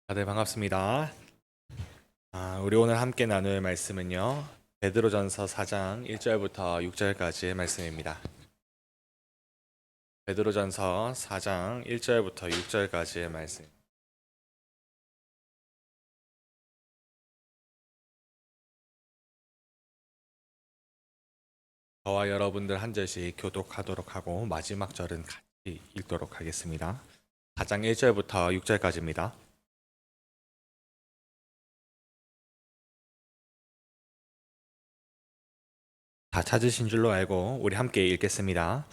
다들 반갑습니다. 우리 오늘 함께 나눌 말씀은요. 베드로전서 4장 1절부터 6절까지의 말씀입니다. 베드로전서 4장 1절부터 6절까지의 말씀. 저와 여러분들 한 절씩 교독하도록 하고 마지막 절은 같이 읽도록 하겠습니다. 4장 1절부터 6절까지입니다. 다 찾으신 줄로 알고 우리 함께 읽겠습니다.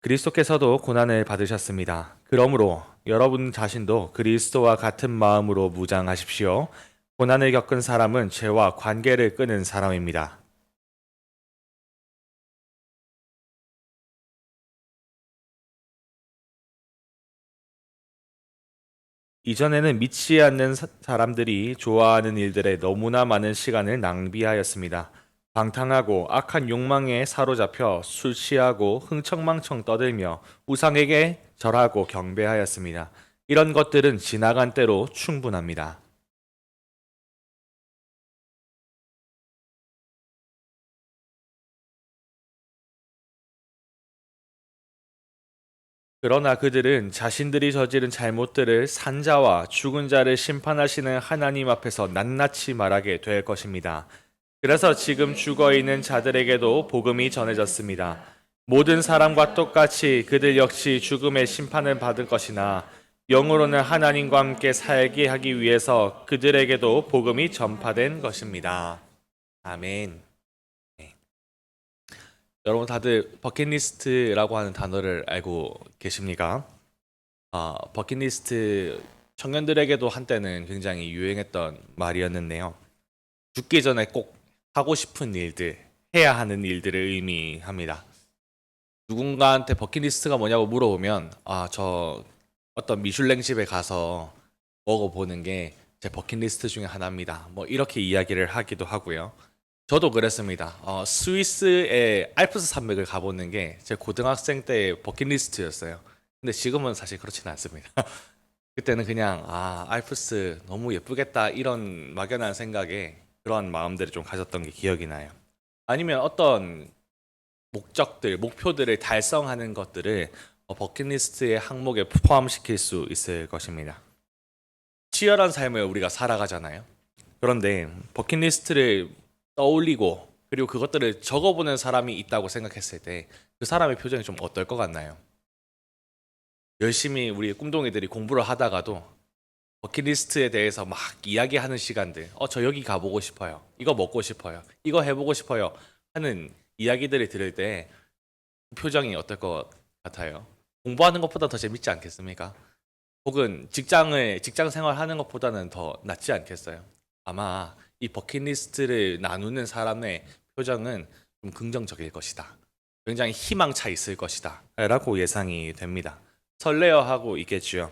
그리스도께서도 고난을 받으셨습니다. 그러므로 여러분 자신도 그리스도와 같은 마음으로 무장하십시오. 고난을 겪은 사람은 죄와 관계를 끊은 사람입니다. 이전에는 믿지 않는 사람들이 좋아하는 일들에 너무나 많은 시간을 낭비하였습니다. 방탕하고 악한 욕망에 사로잡혀 술 취하고 흥청망청 떠들며 우상에게 절하고 경배하였습니다. 이런 것들은 지나간 때로 충분합니다. 그러나 그들은 자신들이 저지른 잘못들을 산자와 죽은 자를 심판하시는 하나님 앞에서 낱낱이 말하게 될 것입니다. 그래서 지금 죽어 있는 자들에게도 복음이 전해졌습니다. 모든 사람과 똑같이 그들 역시 죽음의 심판을 받을 것이나 영으로는 하나님과 함께 살게 하기 위해서 그들에게도 복음이 전파된 것입니다. 아멘. 네. 여러분 다들 버킷리스트라고 하는 단어를 알고 계십니까? 버킷리스트 청년들에게도 한때는 굉장히 유행했던 말이었는데요. 죽기 전에 꼭 하고 싶은 일들, 해야 하는 일들을 의미합니다. 누군가한테 버킷리스트가 뭐냐고 물어보면 저 어떤 미슐랭 집에 가서 먹어보는 게 제 버킷리스트 중에 하나입니다. 뭐 이렇게 이야기를 하기도 하고요. 저도 그랬습니다. 스위스의 알프스 산맥을 가보는 게 제 고등학생 때의 버킷리스트였어요. 근데 지금은 사실 그렇지는 않습니다. 그때는 그냥 알프스 너무 예쁘겠다 이런 막연한 생각에 그런 마음들을 좀 가졌던 게 기억이 나요. 아니면 어떤 목적들, 목표들을 달성하는 것들을 버킷리스트의 항목에 포함시킬 수 있을 것입니다. 치열한 삶을 우리가 살아가잖아요. 그런데 버킷리스트를 떠올리고 그리고 그것들을 적어보는 사람이 있다고 생각했을 때 그 사람의 표정이 좀 어떨 것 같나요? 열심히 우리 꿈동이들이 공부를 하다가도 버킷리스트에 대해서 막 이야기하는 시간들. 저 여기 가보고 싶어요. 이거 먹고 싶어요. 이거 해보고 싶어요. 하는 이야기들을 들을 때 표정이 어떨 것 같아요? 공부하는 것보다 더 재밌지 않겠습니까? 혹은 직장 생활하는 것보다는 더 낫지 않겠어요? 아마 이 버킷리스트를 나누는 사람의 표정은 좀 긍정적일 것이다. 굉장히 희망차 있을 것이다. 라고 예상이 됩니다. 설레어하고 있겠지요.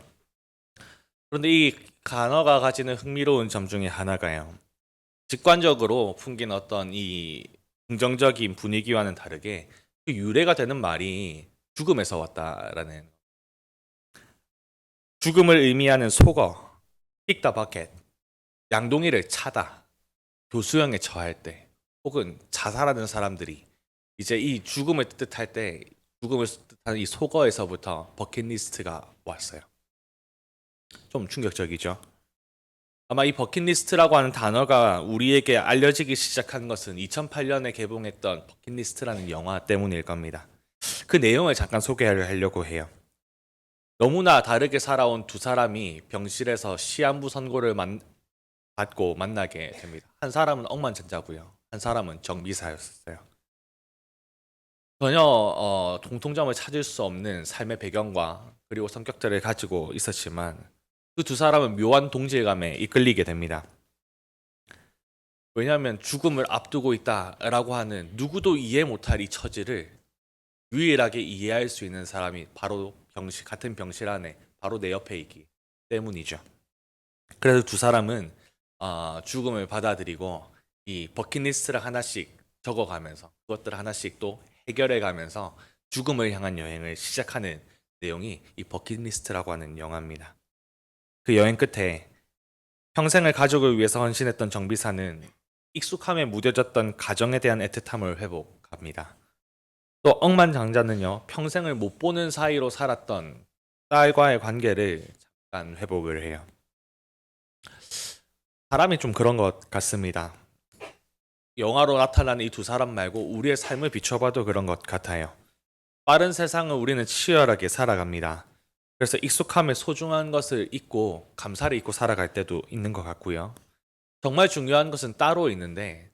그런데 이 단어가 가지는 흥미로운 점 중에 하나가요. 직관적으로 풍긴 어떤 이 긍정적인 분위기와는 다르게 그 유래가 되는 말이 죽음에서 왔다라는 죽음을 의미하는 속어, kick the bucket, 양동이를 차다, 교수형에 처할 때 혹은 자살하는 사람들이 이제 이 죽음을 뜻할 때 죽음을 뜻하는 이 속어에서부터 버킷리스트가 왔어요. 좀 충격적이죠. 아마 이 버킷리스트라고 하는 단어가 우리에게 알려지기 시작한 것은 2008년에 개봉했던 버킷리스트라는 영화 때문일 겁니다. 그 내용을 잠깐 소개하려고 해요. 너무나 다르게 살아온 두 사람이 병실에서 시한부 선고를 받고 만나게 됩니다. 한 사람은 억만장자고요. 한 사람은 정비사였어요. 전혀 공통점을 찾을 수 없는 삶의 배경과 그리고 성격들을 가지고 있었지만 그 두 사람은 묘한 동질감에 이끌리게 됩니다. 왜냐하면 죽음을 앞두고 있다라고 하는 누구도 이해 못할 이 처지를 유일하게 이해할 수 있는 사람이 바로 같은 병실 안에 바로 내 옆에 있기 때문이죠. 그래서 두 사람은 죽음을 받아들이고 이 버킷리스트를 하나씩 적어가면서 그것들 하나씩 또 해결해가면서 죽음을 향한 여행을 시작하는 내용이 이 버킷리스트라고 하는 영화입니다. 그 여행 끝에 평생을 가족을 위해서 헌신했던 정비사는 익숙함에 무뎌졌던 가정에 대한 애틋함을 회복합니다. 또 억만장자는요, 평생을 못 보는 사이로 살았던 딸과의 관계를 잠깐 회복을 해요. 사람이 좀 그런 것 같습니다. 영화로 나타나는 이 두 사람 말고 우리의 삶을 비춰봐도 그런 것 같아요. 빠른 세상을 우리는 치열하게 살아갑니다. 그래서 익숙함에 소중한 것을 잊고 감사를 잊고 살아갈 때도 있는 것 같고요. 정말 중요한 것은 따로 있는데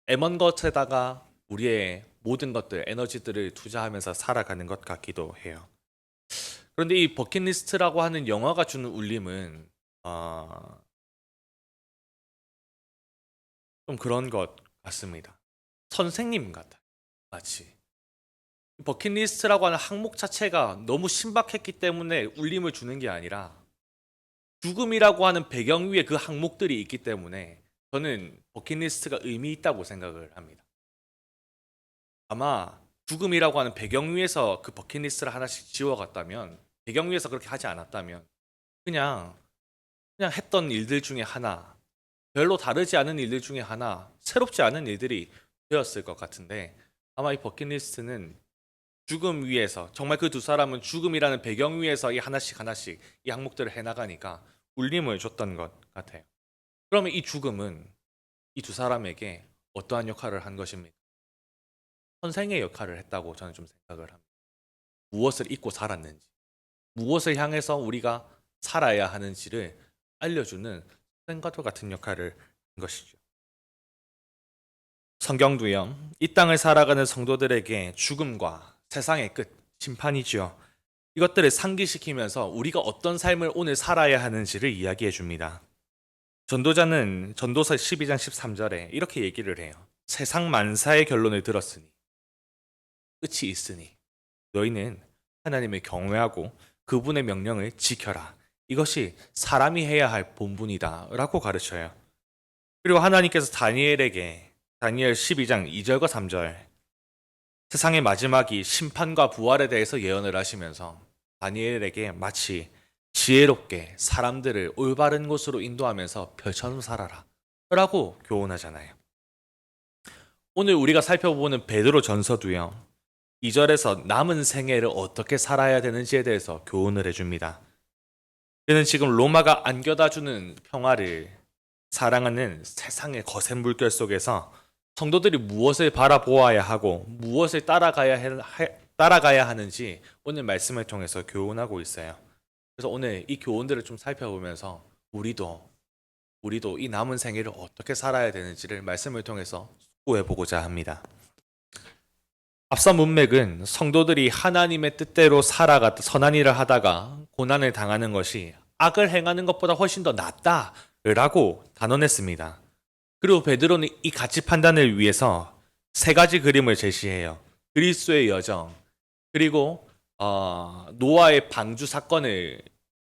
애먼 것에다가 우리의 모든 것들, 에너지들을 투자하면서 살아가는 것 같기도 해요. 그런데 이 버킷리스트라고 하는 영화가 주는 울림은 좀 그런 것 같습니다. 선생님 같아요. 마치 버킷리스트라고 하는 항목 자체가 너무 신박했기 때문에 울림을 주는 게 아니라 죽음이라고 하는 배경 위에 그 항목들이 있기 때문에 저는 버킷리스트가 의미 있다고 생각을 합니다. 아마 죽음이라고 하는 배경 위에서 그 버킷리스트를 하나씩 지워갔다면, 배경 위에서 그렇게 하지 않았다면 그냥 했던 일들 중에 하나, 별로 다르지 않은 일들 중에 하나, 새롭지 않은 일들이 되었을 것 같은데, 아마 이 버킷리스트는 죽음 위에서, 정말 그 두 사람은 죽음이라는 배경 위에서 이 하나씩 하나씩 이 항목들을 해나가니까 울림을 줬던 것 같아요. 그러면 이 죽음은 이 두 사람에게 어떠한 역할을 한 것입니까? 선생의 역할을 했다고 저는 좀 생각을 합니다. 무엇을 잊고 살았는지, 무엇을 향해서 우리가 살아야 하는지를 알려주는 선생과도 같은 역할을 한 것이죠. 성경도요, 이 땅을 살아가는 성도들에게 죽음과 세상의 끝, 심판이지요. 이것들을 상기시키면서 우리가 어떤 삶을 오늘 살아야 하는지를 이야기해 줍니다. 전도자는 전도서 12장 13절에 이렇게 얘기를 해요. 세상 만사의 결론을 들었으니, 끝이 있으니 너희는 하나님을 경외하고 그분의 명령을 지켜라. 이것이 사람이 해야 할 본분이다 라고 가르쳐요. 그리고 하나님께서 다니엘에게 다니엘 12장 2절과 3절, 세상의 마지막이 심판과 부활에 대해서 예언을 하시면서 다니엘에게 마치 지혜롭게 사람들을 올바른 곳으로 인도하면서 별처럼 살아라 라고 교훈하잖아요. 오늘 우리가 살펴보는 베드로 전서도요, 2절에서 남은 생애를 어떻게 살아야 되는지에 대해서 교훈을 해줍니다. 그는 지금 로마가 안겨다주는 평화를 사랑하는 세상의 거센 물결 속에서 성도들이 무엇을 바라보아야 하고 무엇을 따라가야 하는지 오늘 말씀을 통해서 교훈하고 있어요. 그래서 오늘 이 교훈들을 좀 살펴보면서 우리도 이 남은 생애를 어떻게 살아야 되는지를 말씀을 통해서 숙고해보고자 합니다. 앞서 문맥은 성도들이 하나님의 뜻대로 선한 일을 하다가 고난을 당하는 것이 악을 행하는 것보다 훨씬 더 낫다라고 단언했습니다. 그리고 베드로는 이 가치 판단을 위해서 세 가지 그림을 제시해요. 그리스도의 여정, 그리고 노아의 방주 사건을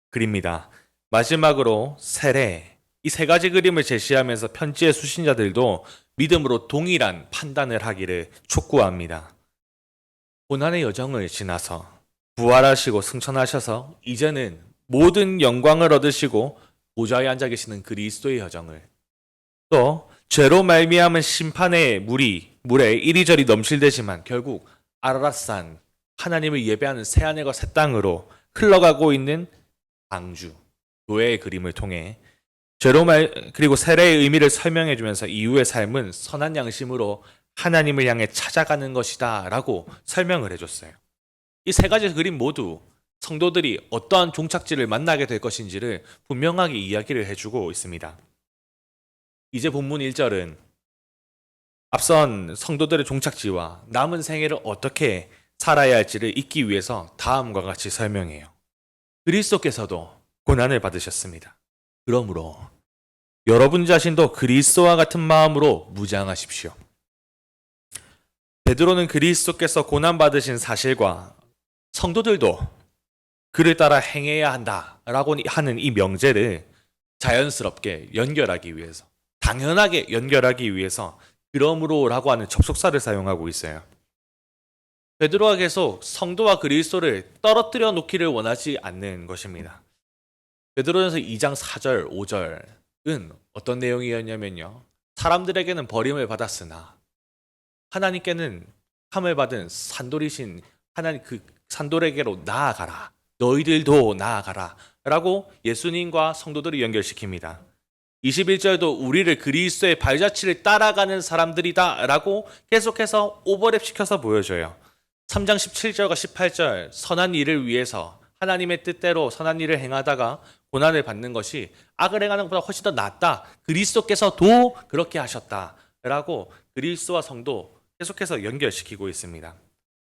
그립니다. 마지막으로 세례, 이 세 가지 그림을 제시하면서 편지의 수신자들도 믿음으로 동일한 판단을 하기를 촉구합니다. 고난의 여정을 지나서 부활하시고 승천하셔서 이제는 모든 영광을 얻으시고 보좌에 앉아 계시는 그리스도의 여정을, 또 죄로 말미암은 심판의 물에 이리저리 넘실대지만 결국 아라랏산, 하나님을 예배하는 새하늘과 새 땅으로 흘러가고 있는 방주, 교회의 그림을 통해 그리고 세례의 의미를 설명해 주면서 이후의 삶은 선한 양심으로 하나님을 향해 찾아가는 것이다 라고 설명을 해줬어요. 이 세 가지 그림 모두 성도들이 어떠한 종착지를 만나게 될 것인지를 분명하게 이야기를 해주고 있습니다. 이제 본문 1절은 앞선 성도들의 종착지와 남은 생애를 어떻게 살아야 할지를 잊기 위해서 다음과 같이 설명해요. 그리스도께서도 고난을 받으셨습니다. 그러므로 여러분 자신도 그리스도와 같은 마음으로 무장하십시오. 베드로는 그리스도께서 고난받으신 사실과 성도들도 그를 따라 행해야 한다라고 하는 이 명제를 자연스럽게 연결하기 위해서, 당연하게 연결하기 위해서 그러므로라고 하는 접속사를 사용하고 있어요. 베드로가 계속 성도와 그리스도를 떨어뜨려 놓기를 원하지 않는 것입니다. 베드로전서 2장 4절, 5절 어떤 내용이었냐면요. 사람들에게는 버림을 받았으나 하나님께는 함을 받은 산돌이신 하나님 그 산돌에게로 나아가라. 너희들도 나아가라. 라고 예수님과 성도들을 연결시킵니다. 21절도 우리를 그리스도의 발자취를 따라가는 사람들이다 라고 계속해서 오버랩 시켜서 보여줘요. 3장 17절과 18절 선한 일을 위해서 하나님의 뜻대로 선한 일을 행하다가 고난을 받는 것이 악을 행하는 것보다 훨씬 더 낫다. 그리스도께서도 그렇게 하셨다 라고 그리스도와 성도 계속해서 연결시키고 있습니다.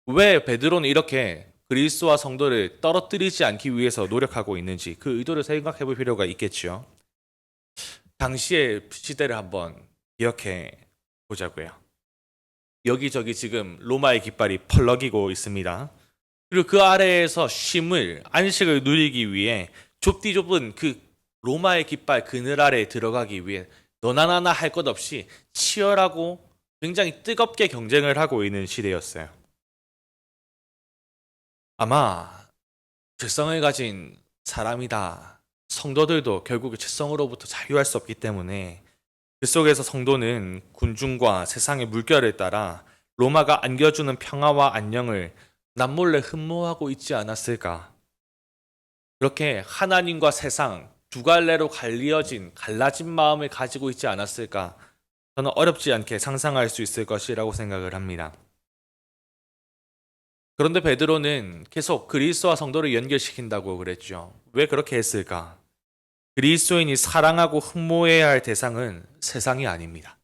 왜 베드로는 이렇게 그리스도와 성도를 떨어뜨리지 않기 위해서 노력하고 있는지 그 의도를 생각해 볼 필요가 있겠죠. 당시의 시대를 한번 기억해 보자고요. 여기저기 지금 로마의 깃발이 펄럭이고 있습니다. 그리고 그 아래에서 쉼을, 안식을 누리기 위해 좁디 좁은 그 로마의 깃발 그늘 아래에 들어가기 위해 너나 나나 할 것 없이 치열하고 굉장히 뜨겁게 경쟁을 하고 있는 시대였어요. 아마 죄성을 가진 사람이다. 성도들도 결국에 죄성으로부터 자유할 수 없기 때문에 그 속에서 성도는 군중과 세상의 물결을 따라 로마가 안겨주는 평화와 안녕을 남몰래 흠모하고 있지 않았을까? 그렇게 하나님과 세상 두 갈래로 갈라진 마음을 가지고 있지 않았을까? 저는 어렵지 않게 상상할 수 있을 것이라고 생각을 합니다. 그런데 베드로는 계속 그리스도와 성도를 연결시킨다고 그랬죠. 왜 그렇게 했을까? 그리스도인이 사랑하고 흠모해야 할 대상은 세상이 아닙니다.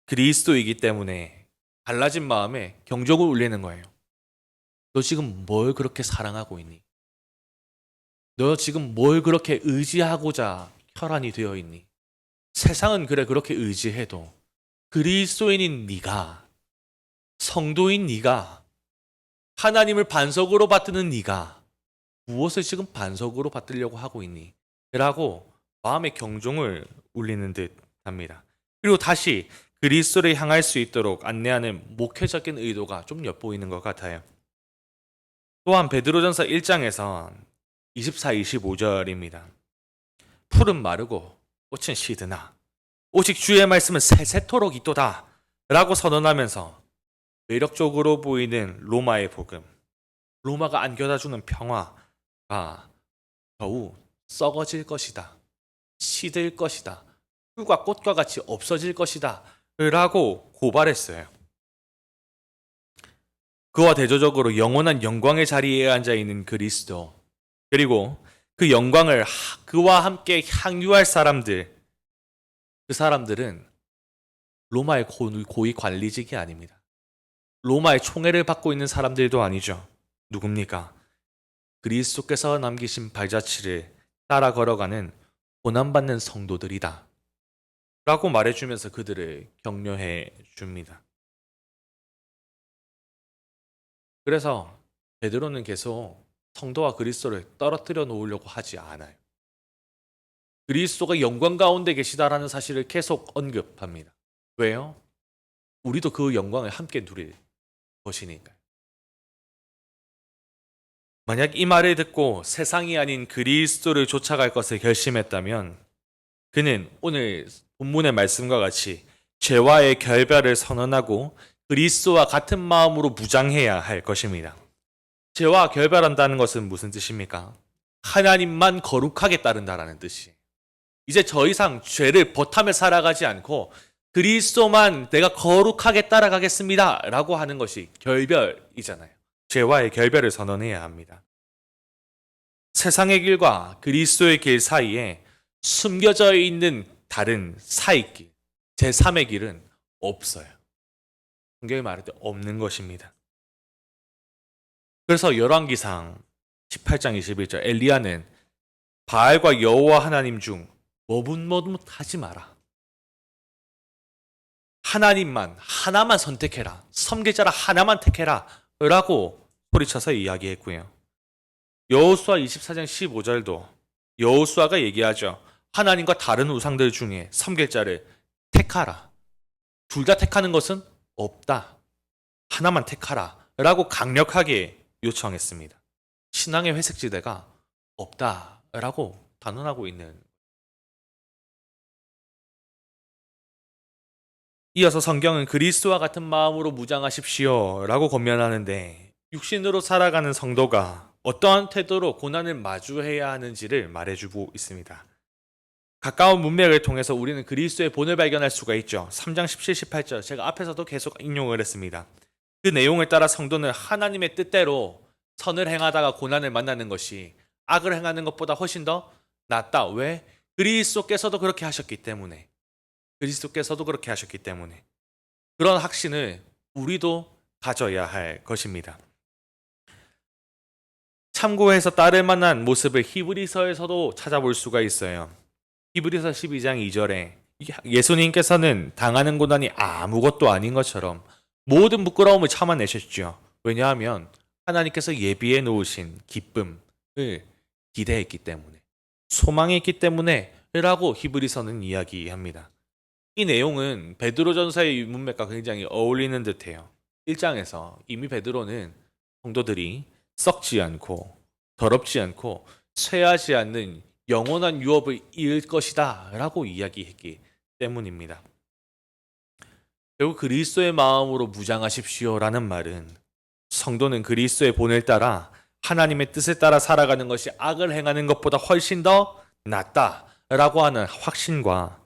그리스도이기 때문에 갈라진 마음에 경종을 울리는 거예요. 너 지금 뭘 그렇게 사랑하고 있니? 너 지금 뭘 그렇게 의지하고자 혈안이 되어 있니? 세상은 그래 그렇게 의지해도 그리스도인인 네가, 성도인 네가, 하나님을 반석으로 받드는 네가 무엇을 지금 반석으로 받들려고 하고 있니? 라고 마음의 경종을 울리는 듯 합니다. 그리고 다시 그리스도를 향할 수 있도록 안내하는 목회적인 의도가 좀 엿보이는 것 같아요. 또한 베드로전서 1장에서 24, 25절입니다. 풀은 마르고 꽃은 시드나 오직 주의 말씀은 세세토록 있도다 라고 선언하면서 매력적으로 보이는 로마의 복음, 로마가 안겨다주는 평화가 겨우 썩어질 것이다. 시들 것이다. 풀과 꽃과 같이 없어질 것이다. 라고 고발했어요. 그와 대조적으로 영원한 영광의 자리에 앉아 있는 그리스도, 그리고 그 영광을 그와 함께 향유할 사람들, 그 사람들은 로마의 고위 관리직이 아닙니다. 로마의 총애를 받고 있는 사람들도 아니죠. 누굽니까? 그리스도께서 남기신 발자취를 따라 걸어가는 고난받는 성도들이다. 라고 말해주면서 그들을 격려해 줍니다. 그래서 베드로는 계속 성도와 그리스도를 떨어뜨려 놓으려고 하지 않아요. 그리스도가 영광 가운데 계시다라는 사실을 계속 언급합니다. 왜요? 우리도 그 영광을 함께 누릴 것이니까요. 만약 이 말을 듣고 세상이 아닌 그리스도를 쫓아갈 것을 결심했다면 그는 오늘 본문의 말씀과 같이 죄와의 결별을 선언하고 그리스도와 같은 마음으로 무장해야 할 것입니다. 죄와 결별한다는 것은 무슨 뜻입니까? 하나님만 거룩하게 따른다라는 뜻이에요. 이제 더 이상 죄를 버타며 살아가지 않고 그리스도만 내가 거룩하게 따라가겠습니다 라고 하는 것이 결별이잖아요. 죄와의 결별을 선언해야 합니다. 세상의 길과 그리스도의 길 사이에 숨겨져 있는 다른 사이길, 제3의 길은 없어요. 성경이 말할 때 없는 것입니다. 그래서 열왕기상 18장 21절 엘리야는 바알과 여호와 하나님 중 머뭇머뭇하지 마라. 하나님만 하나만 선택해라. 섬길 자라 하나만 택해라. 라고 소리쳐서 이야기했고요. 여호수아 24장 15절도 여호수아가 얘기하죠. 하나님과 다른 우상들 중에 섬길 자를 택하라. 둘 다 택하는 것은 없다. 하나만 택하라. 라고 강력하게 요청했습니다. 신앙의 회색지대가 없다라고 단언하고 있는 이어서 성경은 그리스도와 같은 마음으로 무장하십시오 라고 권면하는데, 육신으로 살아가는 성도가 어떠한 태도로 고난을 마주해야 하는지를 말해주고 있습니다. 가까운 문맥을 통해서 우리는 그리스도의 본을 발견할 수가 있죠. 3장 17, 18절, 제가 앞에서도 계속 인용을 했습니다. 그 내용을 따라 성도는 하나님의 뜻대로 선을 행하다가 고난을 만나는 것이 악을 행하는 것보다 훨씬 더 낫다. 왜? 그리스도께서도 그렇게 하셨기 때문에. 그리스도께서도 그렇게 하셨기 때문에. 그런 확신을 우리도 가져야 할 것입니다. 참고해서 따를 만한 모습을 히브리서에서도 찾아볼 수가 있어요. 히브리서 12장 2절에 예수님께서는 당하는 고난이 아무것도 아닌 것처럼 모든 부끄러움을 참아내셨죠. 왜냐하면 하나님께서 예비해 놓으신 기쁨을 기대했기 때문에, 소망이 있기 때문에 라고 히브리서는 이야기합니다. 이 내용은 베드로전서의 문맥과 굉장히 어울리는 듯해요. 1장에서 이미 베드로는 성도들이 썩지 않고 더럽지 않고 쇠하지 않는 영원한 유업을 이을 것이다 라고 이야기했기 때문입니다. 결국 그리스도의 마음으로 무장하십시오 라는 말은, 성도는 그리스도의 본을 따라 하나님의 뜻을 따라 살아가는 것이 악을 행하는 것보다 훨씬 더 낫다 라고 하는 확신과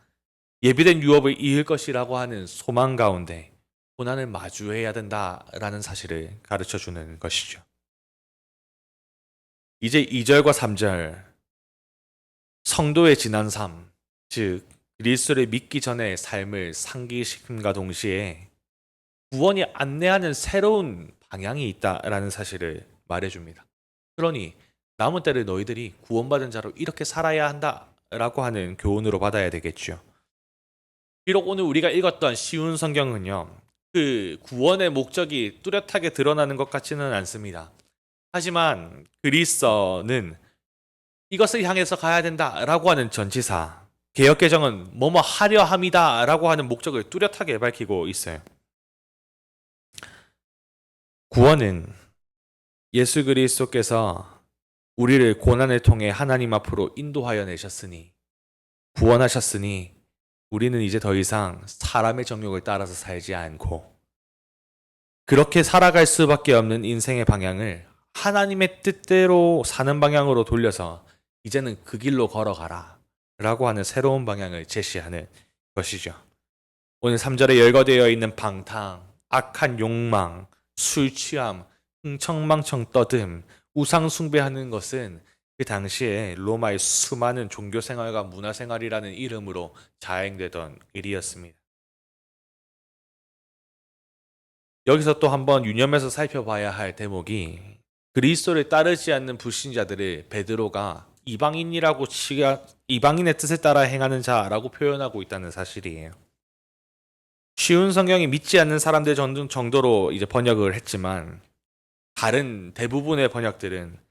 예비된 유업을 이을 것이라고 하는 소망 가운데 고난을 마주해야 된다라는 사실을 가르쳐주는 것이죠. 이제 2절과 3절, 성도의 지난 삶, 즉 그리스도를 믿기 전의 삶을 상기시킴과 동시에 구원이 안내하는 새로운 방향이 있다라는 사실을 말해줍니다. 그러니 남은 때를 너희들이 구원받은 자로 이렇게 살아야 한다라고 하는 교훈으로 받아야 되겠죠. 비록 오늘 우리가 읽었던 쉬운 성경은요, 그 구원의 목적이 뚜렷하게 드러나는 것 같지는 않습니다. 하지만 그리스도는 이것을 향해서 가야 된다라고 하는 전치사, 개역개정은 뭐뭐 하려 함이다라고 하는 목적을 뚜렷하게 밝히고 있어요. 구원은 예수 그리스도께서 우리를 고난을 통해 하나님 앞으로 인도하여 내셨으니, 구원하셨으니 우리는 이제 더 이상 사람의 정욕을 따라서 살지 않고 그렇게 살아갈 수밖에 없는 인생의 방향을 하나님의 뜻대로 사는 방향으로 돌려서 이제는 그 길로 걸어가라 라고 하는 새로운 방향을 제시하는 것이죠. 오늘 3절에 열거되어 있는 방탕, 악한 욕망, 술 취함, 흥청망청 떠듦, 우상 숭배하는 것은 그 당시에 로마의 수많은 종교 생활과 문화 생활이라는 이름으로 자행되던 일이었습니다. 여기서 또 한번 유념해서 살펴봐야 할 대목이, 그리스도를 따르지 않는 불신자들을 베드로가 이방인의 뜻에 따라 행하는 자라고 표현하고 있다는 사실이에요. 쉬운 성경이 믿지 않는 사람들 정도로 이제 번역을 했지만, 다른 대부분의 번역들은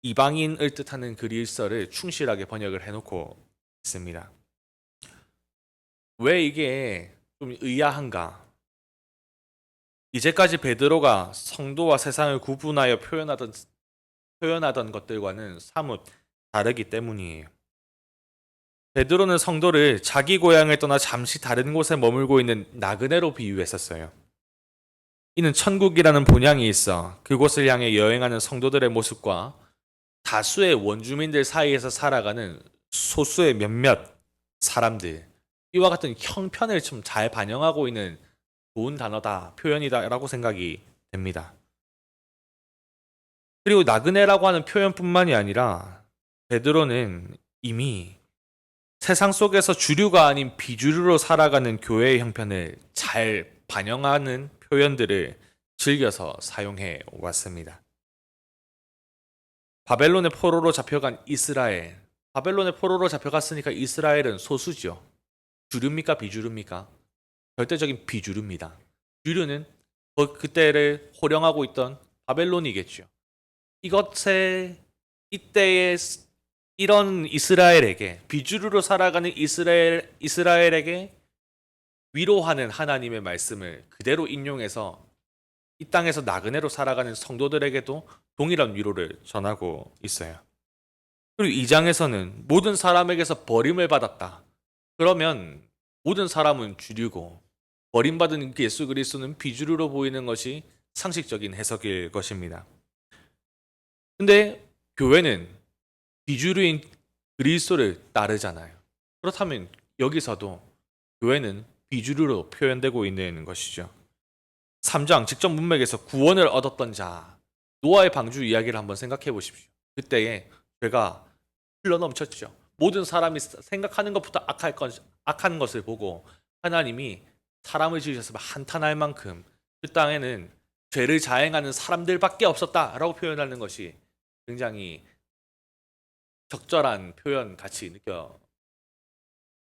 이방인을 뜻하는 그리스도를 충실하게 번역을 해놓고 있습니다. 왜 이게 좀 의아한가? 이제까지 베드로가 성도와 세상을 구분하여 표현하던 것들과는 사뭇 다르기 때문이에요. 베드로는 성도를 자기 고향을 떠나 잠시 다른 곳에 머물고 있는 나그네로 비유했었어요. 이는 천국이라는 본향이 있어 그곳을 향해 여행하는 성도들의 모습과 다수의 원주민들 사이에서 살아가는 소수의 몇몇 사람들, 이와 같은 형편을 좀 잘 반영하고 있는 좋은 단어다, 표현이다라고 생각이 됩니다. 그리고 나그네라고 하는 표현뿐만이 아니라 베드로는 이미 세상 속에서 주류가 아닌 비주류로 살아가는 교회의 형편을 잘 반영하는 표현들을 즐겨서 사용해 왔습니다. 바벨론의 포로로 잡혀간 이스라엘, 바벨론의 포로로 잡혀갔으니까 이스라엘은 소수죠. 주류입니까? 비주류입니까? 절대적인 비주류입니다. 주류는 그때를 호령하고 있던 바벨론이겠죠. 이때의 이런 이스라엘에게, 비주류로 살아가는 이스라엘에게 위로하는 하나님의 말씀을 그대로 인용해서 이 땅에서 나그네로 살아가는 성도들에게도 동일한 위로를 전하고 있어요. 그리고 2장에서는 모든 사람에게서 버림을 받았다. 그러면 모든 사람은 주류고 버림받은 예수 그리스도는 비주류로 보이는 것이 상식적인 해석일 것입니다. 근데 교회는 비주류인 그리스도를 따르잖아요. 그렇다면 여기서도 교회는 비주류로 표현되고 있는 것이죠. 3장 직접 문맥에서 구원을 얻었던 자 노아의 방주 이야기를 한번 생각해 보십시오. 그때에 죄가 흘러넘쳤죠. 모든 사람이 생각하는 것부터 악한 것을 보고 하나님이 사람을 지으셔서 한탄할 만큼 그 땅에는 죄를 자행하는 사람들밖에 없었다라고 표현하는 것이 굉장히 적절한 표현 같이 느껴.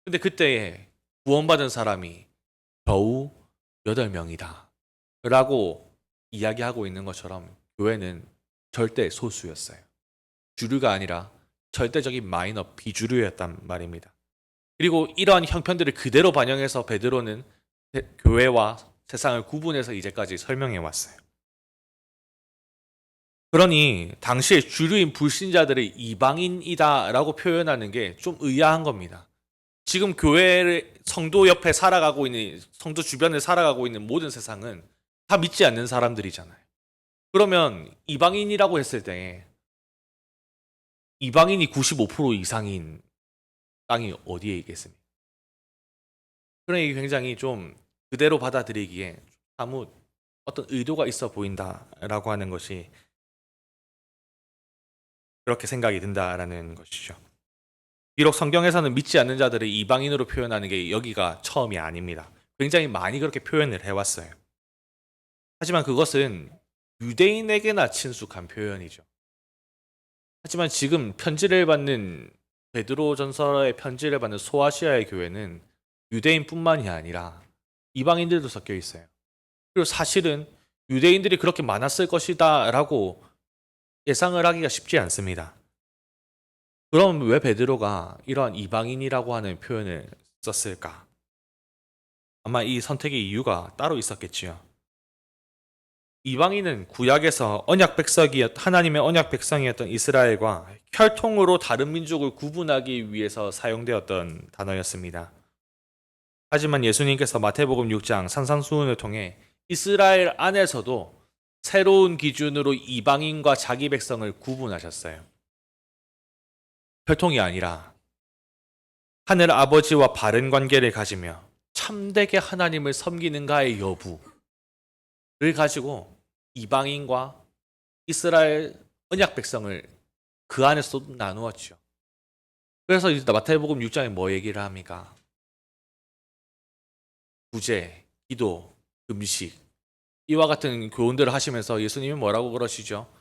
근데 그때에 구원받은 사람이 겨우 8명이다 라고 이야기하고 있는 것처럼 교회는 절대 소수였어요. 주류가 아니라 절대적인 마이너 비주류였단 말입니다. 그리고 이러한 형편들을 그대로 반영해서 베드로는 교회와 세상을 구분해서 이제까지 설명해 왔어요. 그러니 당시에 주류인 불신자들을 이방인이다라고 표현하는 게 좀 의아한 겁니다. 지금 교회를 성도 옆에 살아가고 있는 성도 주변에 살아가고 있는 모든 세상은 다 믿지 않는 사람들이잖아요. 그러면 이방인이라고 했을 때 이방인이 95% 이상인 땅이 어디에 있겠습니까? 그러니 굉장히 좀 그대로 받아들이기에 아무 어떤 의도가 있어 보인다라고 하는 것이 그렇게 생각이 든다라는 것이죠. 비록 성경에서는 믿지 않는 자들을 이방인으로 표현하는 게 여기가 처음이 아닙니다. 굉장히 많이 그렇게 표현을 해왔어요. 하지만 그것은 유대인에게나 친숙한 표현이죠. 하지만 지금 편지를 받는 베드로전서의 편지를 받는 소아시아의 교회는 유대인뿐만이 아니라 이방인들도 섞여 있어요. 그리고 사실은 유대인들이 그렇게 많았을 것이다라고 예상을 하기가 쉽지 않습니다. 그럼 왜 베드로가 이러한 이방인이라고 하는 표현을 썼을까? 아마 이 선택의 이유가 따로 있었겠지요. 이방인은 구약에서 하나님의 언약 백성이었던 이스라엘과 혈통으로 다른 민족을 구분하기 위해서 사용되었던 단어였습니다. 하지만 예수님께서 마태복음 6장 산상수훈을 통해 이스라엘 안에서도 새로운 기준으로 이방인과 자기 백성을 구분하셨어요. 혈통이 아니라 하늘 아버지와 바른 관계를 가지며 참되게 하나님을 섬기는가의 여부를 가지고 이방인과 이스라엘 언약 백성을 그 안에서 나누었죠. 그래서 마태복음 6장에 뭐 얘기를 합니까? 구제, 기도, 금식 이와 같은 교훈들을 하시면서 예수님이 뭐라고 그러시죠?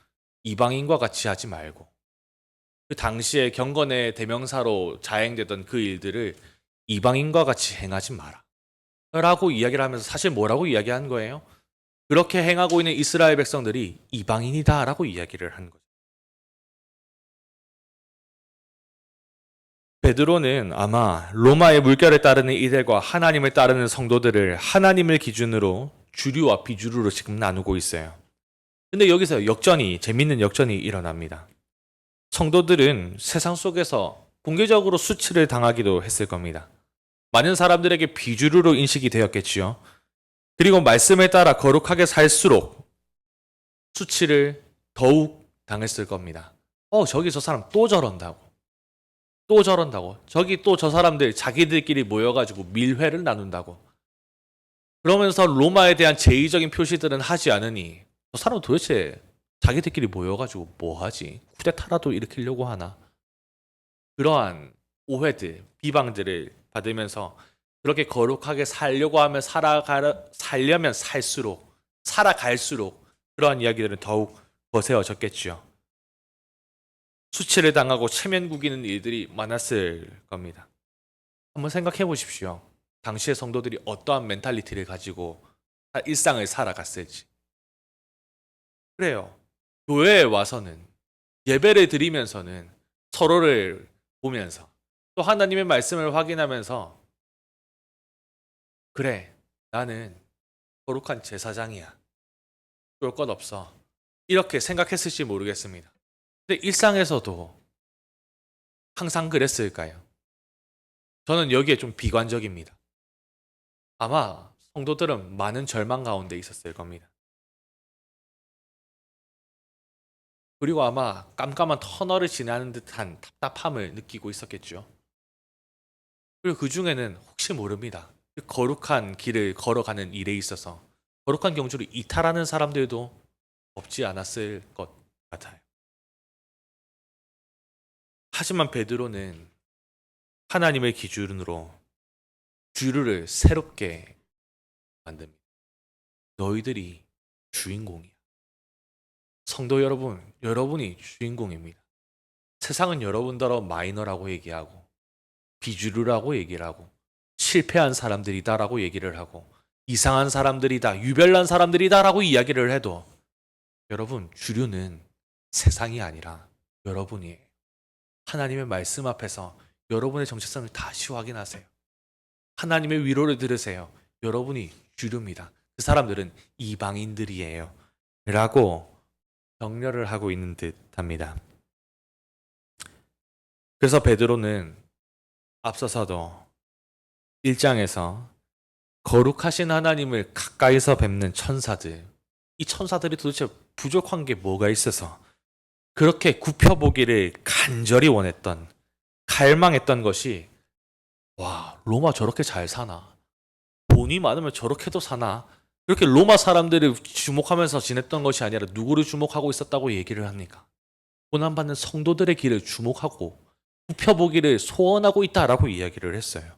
이방인과 같이 하지 말고 그 당시에 경건의 대명사로 자행되던 그 일들을 이방인과 같이 행하지 마라 라고 이야기를 하면서 사실 뭐라고 이야기한 거예요? 그렇게 행하고 있는 이스라엘 백성들이 이방인이다 라고 이야기를 한 거죠. 베드로는 아마 로마의 물결에 따르는 이들과 하나님을 따르는 성도들을 하나님을 기준으로 주류와 비주류로 지금 나누고 있어요. 근데 여기서 재밌는 역전이 일어납니다. 성도들은 세상 속에서 공개적으로 수치를 당하기도 했을 겁니다. 많은 사람들에게 비주류로 인식이 되었겠지요. 그리고 말씀에 따라 거룩하게 살수록 수치를 더욱 당했을 겁니다. 저기 저 사람 또 저런다고. 저기 또 저 사람들 자기들끼리 모여가지고 밀회를 나눈다고. 그러면서 로마에 대한 제의적인 표시들은 하지 않으니 저 사람은 도대체 자기들끼리 모여가지고 뭐 하지? 쿠데타라도 일으키려고 하나? 그러한 오해들, 비방들을 받으면서 그렇게 거룩하게 살려고 하면 살려면 살아갈수록 그러한 이야기들은 더욱 거세어졌겠죠. 수치를 당하고 체면 구기는 일들이 많았을 겁니다. 한번 생각해 보십시오. 당시의 성도들이 어떠한 멘탈리티를 가지고 일상을 살아갔을지. 그래요. 교회에 와서는 예배를 드리면서는 서로를 보면서 또 하나님의 말씀을 확인하면서 그래, 나는 거룩한 제사장이야. 쫄 것 없어. 이렇게 생각했을지 모르겠습니다. 근데 일상에서도 항상 그랬을까요? 저는 여기에 좀 비관적입니다. 아마 성도들은 많은 절망 가운데 있었을 겁니다. 그리고 아마 깜깜한 터널을 지나는 듯한 답답함을 느끼고 있었겠죠. 그리고 그 중에는 혹시 모릅니다. 그 거룩한 길을 걸어가는 일에 있어서 거룩한 경주를 이탈하는 사람들도 없지 않았을 것 같아요. 하지만 베드로는 하나님의 기준으로 주류를 새롭게 만듭니다. 너희들이 주인공이야. 성도 여러분, 여러분이 주인공입니다. 세상은 여러분더러 마이너라고 얘기하고 비주류라고 얘기를 하고 실패한 사람들이다라고 얘기를 하고 이상한 사람들이다, 유별난 사람들이다라고 이야기를 해도 여러분, 주류는 세상이 아니라 여러분이에요. 하나님의 말씀 앞에서 여러분의 정체성을 다시 확인하세요. 하나님의 위로를 들으세요. 여러분이 주류입니다. 그 사람들은 이방인들이에요. 라고 격려를 하고 있는 듯합니다. 그래서 베드로는 앞서서도 1장에서 거룩하신 하나님을 가까이서 뵙는 천사들, 이 천사들이 도대체 부족한 게 뭐가 있어서 그렇게 굽혀보기를 간절히 원했던, 갈망했던 것이 와, 로마 저렇게 잘 사나? 돈이 많으면 저렇게도 사나? 이렇게 로마 사람들을 주목하면서 지냈던 것이 아니라 누구를 주목하고 있었다고 얘기를 합니까? 고난받는 성도들의 길을 주목하고 굽혀보기를 소원하고 있다라고 이야기를 했어요.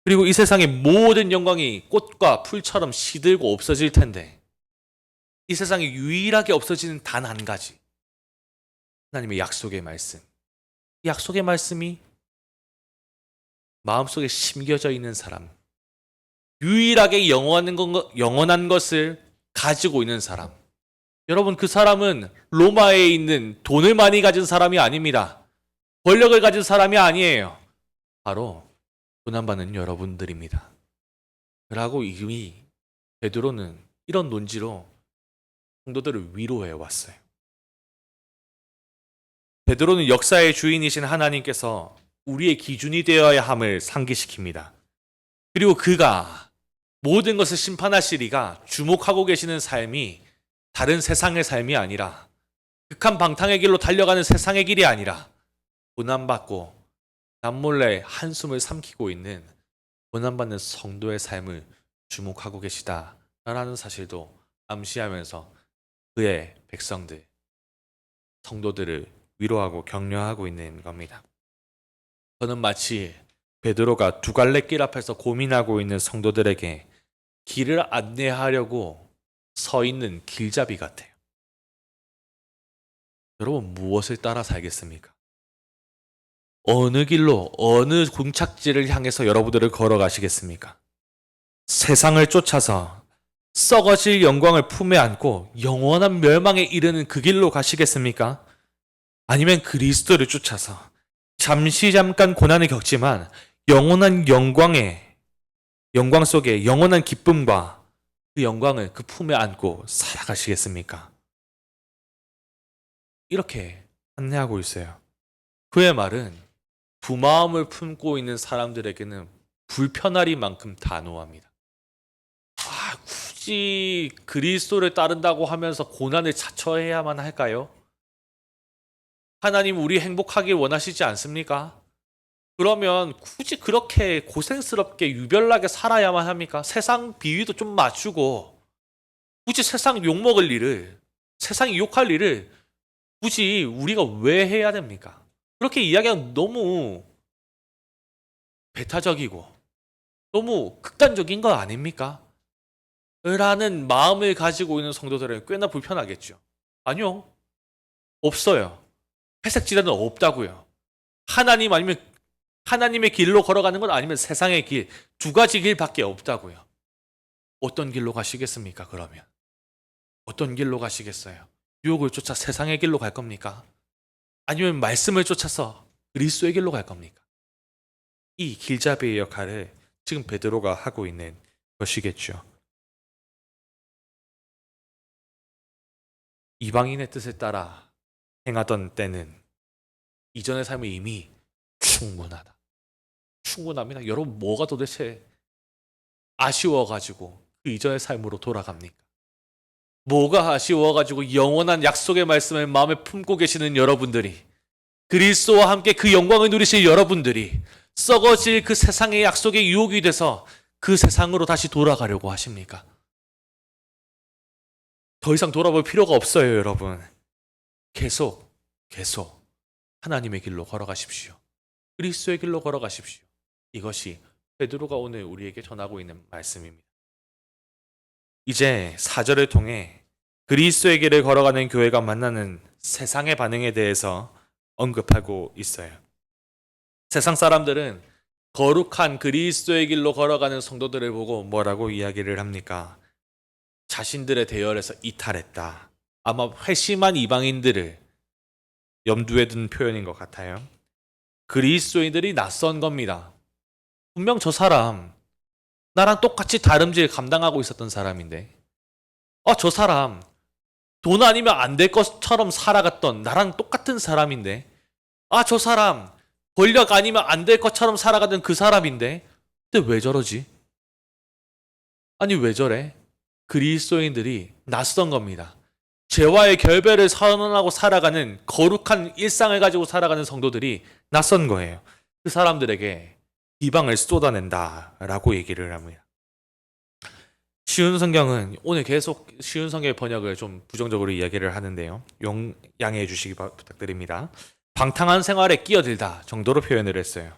그리고 이 세상의 모든 영광이 꽃과 풀처럼 시들고 없어질 텐데 이 세상에 유일하게 없어지는 단 한 가지, 하나님의 약속의 말씀. 이 약속의 말씀이 마음속에 심겨져 있는 사람, 유일하게 영원한 것을 가지고 있는 사람. 여러분, 그 사람은 로마에 있는 돈을 많이 가진 사람이 아닙니다. 권력을 가진 사람이 아니에요. 바로 고난받는 여러분들입니다. 라고 이미 베드로는 이런 논지로 성도들을 위로해 왔어요. 베드로는 역사의 주인이신 하나님께서 우리의 기준이 되어야 함을 상기시킵니다. 그리고 그가 모든 것을 심판하시리가 주목하고 계시는 삶이 다른 세상의 삶이 아니라 극한 방탕의 길로 달려가는 세상의 길이 아니라 고난받고 남몰래 한숨을 삼키고 있는 고난받는 성도의 삶을 주목하고 계시다라는 사실도 암시하면서 그의 백성들, 성도들을 위로하고 격려하고 있는 겁니다. 저는 마치 베드로가 두 갈래 길 앞에서 고민하고 있는 성도들에게 길을 안내하려고 서 있는 길잡이 같아요. 여러분, 무엇을 따라 살겠습니까? 어느 길로, 어느 궁착지를 향해서 여러분들을 걸어가시겠습니까? 세상을 쫓아서 썩어질 영광을 품에 안고 영원한 멸망에 이르는 그 길로 가시겠습니까? 아니면 그리스도를 쫓아서 잠깐 고난을 겪지만 영원한 영광 속에 영원한 기쁨과 그 영광을 그 품에 안고 살아가시겠습니까? 이렇게 안내하고 있어요. 그의 말은 두 마음을 품고 있는 사람들에게는 불편하리만큼 단호합니다. 굳이 그리스도를 따른다고 하면서 고난을 자처해야만 할까요? 하나님 우리 행복하길 원하시지 않습니까? 그러면 굳이 그렇게 고생스럽게 유별나게 살아야만 합니까? 세상 비위도 좀 맞추고 굳이 세상 욕먹을 일을, 세상이 욕할 일을 굳이 우리가 왜 해야 됩니까? 그렇게 이야기하면 너무 배타적이고 너무 극단적인 거 아닙니까? 라는 마음을 가지고 있는 성도들은 꽤나 불편하겠죠. 아니요. 없어요. 회색 지대는 없다고요. 하나님 아니면 하나님의 길로 걸어가는 건 아니면 세상의 길, 두 가지 길밖에 없다고요. 어떤 길로 가시겠습니까, 그러면? 어떤 길로 가시겠어요? 유혹을 쫓아 세상의 길로 갈 겁니까? 아니면 말씀을 쫓아서 그리스도의 길로 갈 겁니까? 이 길잡이의 역할을 지금 베드로가 하고 있는 것이겠죠. 이방인의 뜻을 따라 행하던 때는 이전의 삶은 이미 충분하다. 충분합니다. 여러분, 뭐가 도대체 아쉬워가지고 그 이전의 삶으로 돌아갑니까? 뭐가 아쉬워가지고 영원한 약속의 말씀을 마음에 품고 계시는 여러분들이, 그리스도와 함께 그 영광을 누리실 여러분들이 썩어질 그 세상의 약속의 유혹이 돼서 그 세상으로 다시 돌아가려고 하십니까? 더 이상 돌아볼 필요가 없어요, 여러분. 계속 하나님의 길로 걸어가십시오. 그리스도의 길로 걸어가십시오. 이것이 베드로가 오늘 우리에게 전하고 있는 말씀입니다. 이제 4절을 통해 그리스도의 길을 걸어가는 교회가 만나는 세상의 반응에 대해서 언급하고 있어요. 세상 사람들은 거룩한 그리스도의 길로 걸어가는 성도들을 보고 뭐라고 이야기를 합니까? 자신들의 대열에서 이탈했다. 아마 회심한 이방인들을 염두에 둔 표현인 것 같아요. 그리스도인들이 낯선 겁니다. 분명 저 사람 나랑 똑같이 다름질 감당하고 있었던 사람인데, 저 사람 돈 아니면 안 될 것처럼 살아갔던 나랑 똑같은 사람인데, 저 사람 권력 아니면 안 될 것처럼 살아가던 그 사람인데, 근데 왜 저러지? 아니 왜 저래? 그리스도인들이 낯선 겁니다. 죄와의 결별을 선언하고 살아가는 거룩한 일상을 가지고 살아가는 성도들이 낯선 거예요. 그 사람들에게 비방을 쏟아낸다라고 얘기를 합니다. 쉬운 성경은 오늘 계속 쉬운 성경의 번역을 좀 부정적으로 이야기를 하는데요. 양해해 주시기 부탁드립니다. 방탕한 생활에 끼어들다 정도로 표현을 했어요.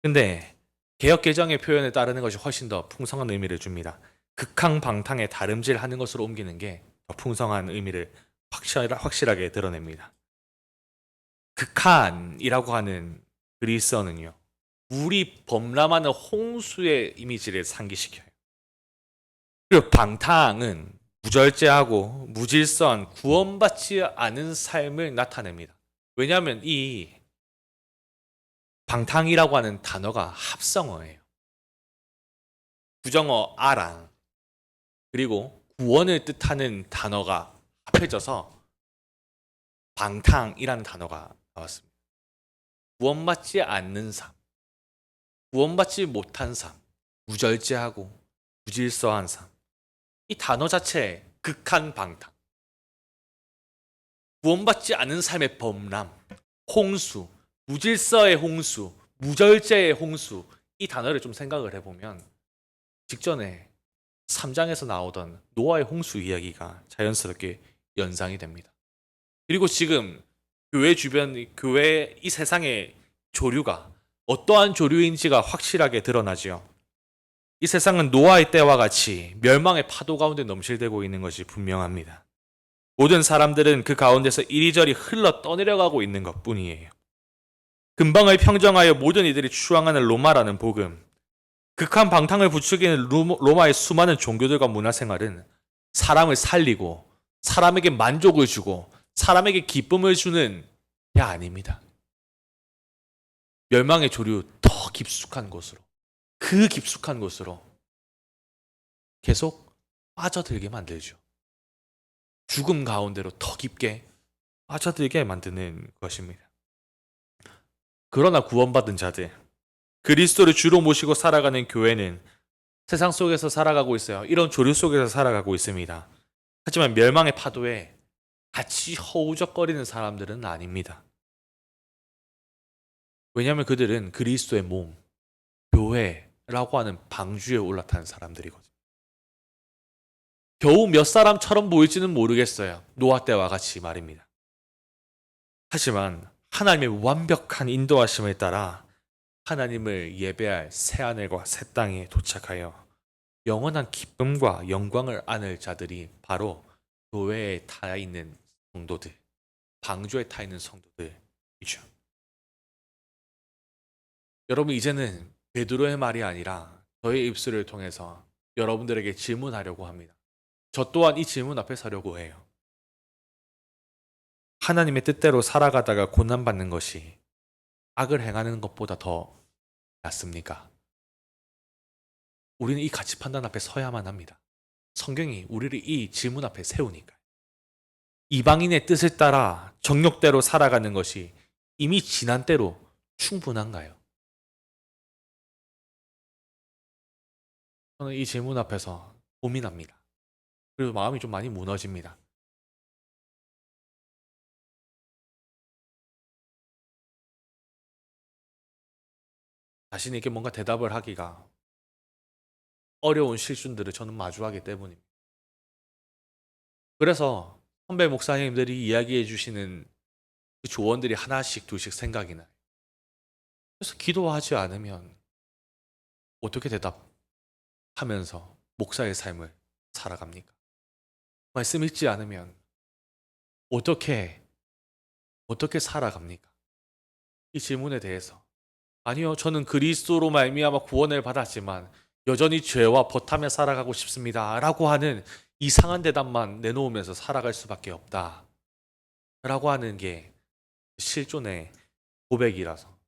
근데 개역개정의 표현에 따르는 것이 훨씬 더 풍성한 의미를 줍니다. 극한 방탕에 다름질하는 것으로 옮기는 게 더 풍성한 의미를 확실하게 드러냅니다. 극한이라고 하는 그리스어는요, 물이 범람하는 홍수의 이미지를 상기시켜요. 그리고 방탕은 무절제하고 무질서한 구원받지 않은 삶을 나타냅니다. 왜냐하면 이 방탕이라고 하는 단어가 합성어예요. 부정어 아랑 그리고 구원을 뜻하는 단어가 합해져서 방탕이라는 단어가 나왔습니다. 구원받지 않는 삶, 구원받지 못한 삶, 무절제하고 무질서한 삶. 이 단어 자체에 극한 방탕, 구원받지 않은 삶의 범람, 홍수, 무질서의 홍수, 무절제의 홍수, 이 단어를 좀 생각을 해보면 직전에 3장에서 나오던 노아의 홍수 이야기가 자연스럽게 연상이 됩니다. 그리고 지금 교회 주변, 교회 이 세상의 조류가 어떠한 조류인지가 확실하게 드러나지요. 이 세상은 노아의 때와 같이 멸망의 파도 가운데 넘실대고 있는 것이 분명합니다. 모든 사람들은 그 가운데서 이리저리 흘러 떠내려가고 있는 것 뿐이에요. 근방을 평정하여 모든 이들이 추앙하는 로마라는 복음, 극한 방탕을 부추기는 로마의 수많은 종교들과 문화생활은 사람을 살리고 사람에게 만족을 주고 사람에게 기쁨을 주는 게 아닙니다. 멸망의 조류 더 깊숙한 곳으로, 그 깊숙한 곳으로 계속 빠져들게 만들죠. 죽음 가운데로 더 깊게 빠져들게 만드는 것입니다. 그러나 구원받은 자들, 그리스도를 주로 모시고 살아가는 교회는 세상 속에서 살아가고 있어요. 이런 조류 속에서 살아가고 있습니다. 하지만 멸망의 파도에 같이 허우적거리는 사람들은 아닙니다. 왜냐하면 그들은 그리스도의 몸, 교회라고 하는 방주에 올라탄 사람들이거든요. 겨우 몇 사람처럼 보일지는 모르겠어요. 노아 때와 같이 말입니다. 하지만 하나님의 완벽한 인도하심에 따라 하나님을 예배할 새하늘과 새 땅에 도착하여 영원한 기쁨과 영광을 안을 자들이 바로 교회에 타 있는 성도들, 방주에 타 있는 성도들이죠. 여러분, 이제는 베드로의 말이 아니라 저의 입술을 통해서 여러분들에게 질문하려고 합니다. 저 또한 이 질문 앞에 서려고 해요. 하나님의 뜻대로 살아가다가 고난받는 것이 악을 행하는 것보다 더 낫습니까? 우리는 이 가치 판단 앞에 서야만 합니다. 성경이 우리를 이 질문 앞에 세우니까요. 이방인의 뜻을 따라 정욕대로 살아가는 것이 이미 지난 때로 충분한가요? 저는 이 질문 앞에서 고민합니다. 그리고 마음이 좀 많이 무너집니다. 자신에게 뭔가 대답을 하기가 어려운 실준들을 저는 마주하기 때문입니다. 그래서 선배 목사님들이 이야기해 주시는 그 조언들이 하나씩 둘씩 생각이 나요. 그래서 기도하지 않으면 어떻게 대답하면서 목사의 삶을 살아갑니까? 말씀 읽지 않으면 어떻게 살아갑니까? 이 질문에 대해서 아니요, 저는 그리스도로 말미암아 구원을 받았지만 여전히 죄와 버타며 살아가고 싶습니다라고 하는 이상한 대답만 내놓으면서 살아갈 수밖에 없다라고 하는 게 실존의 고백이라서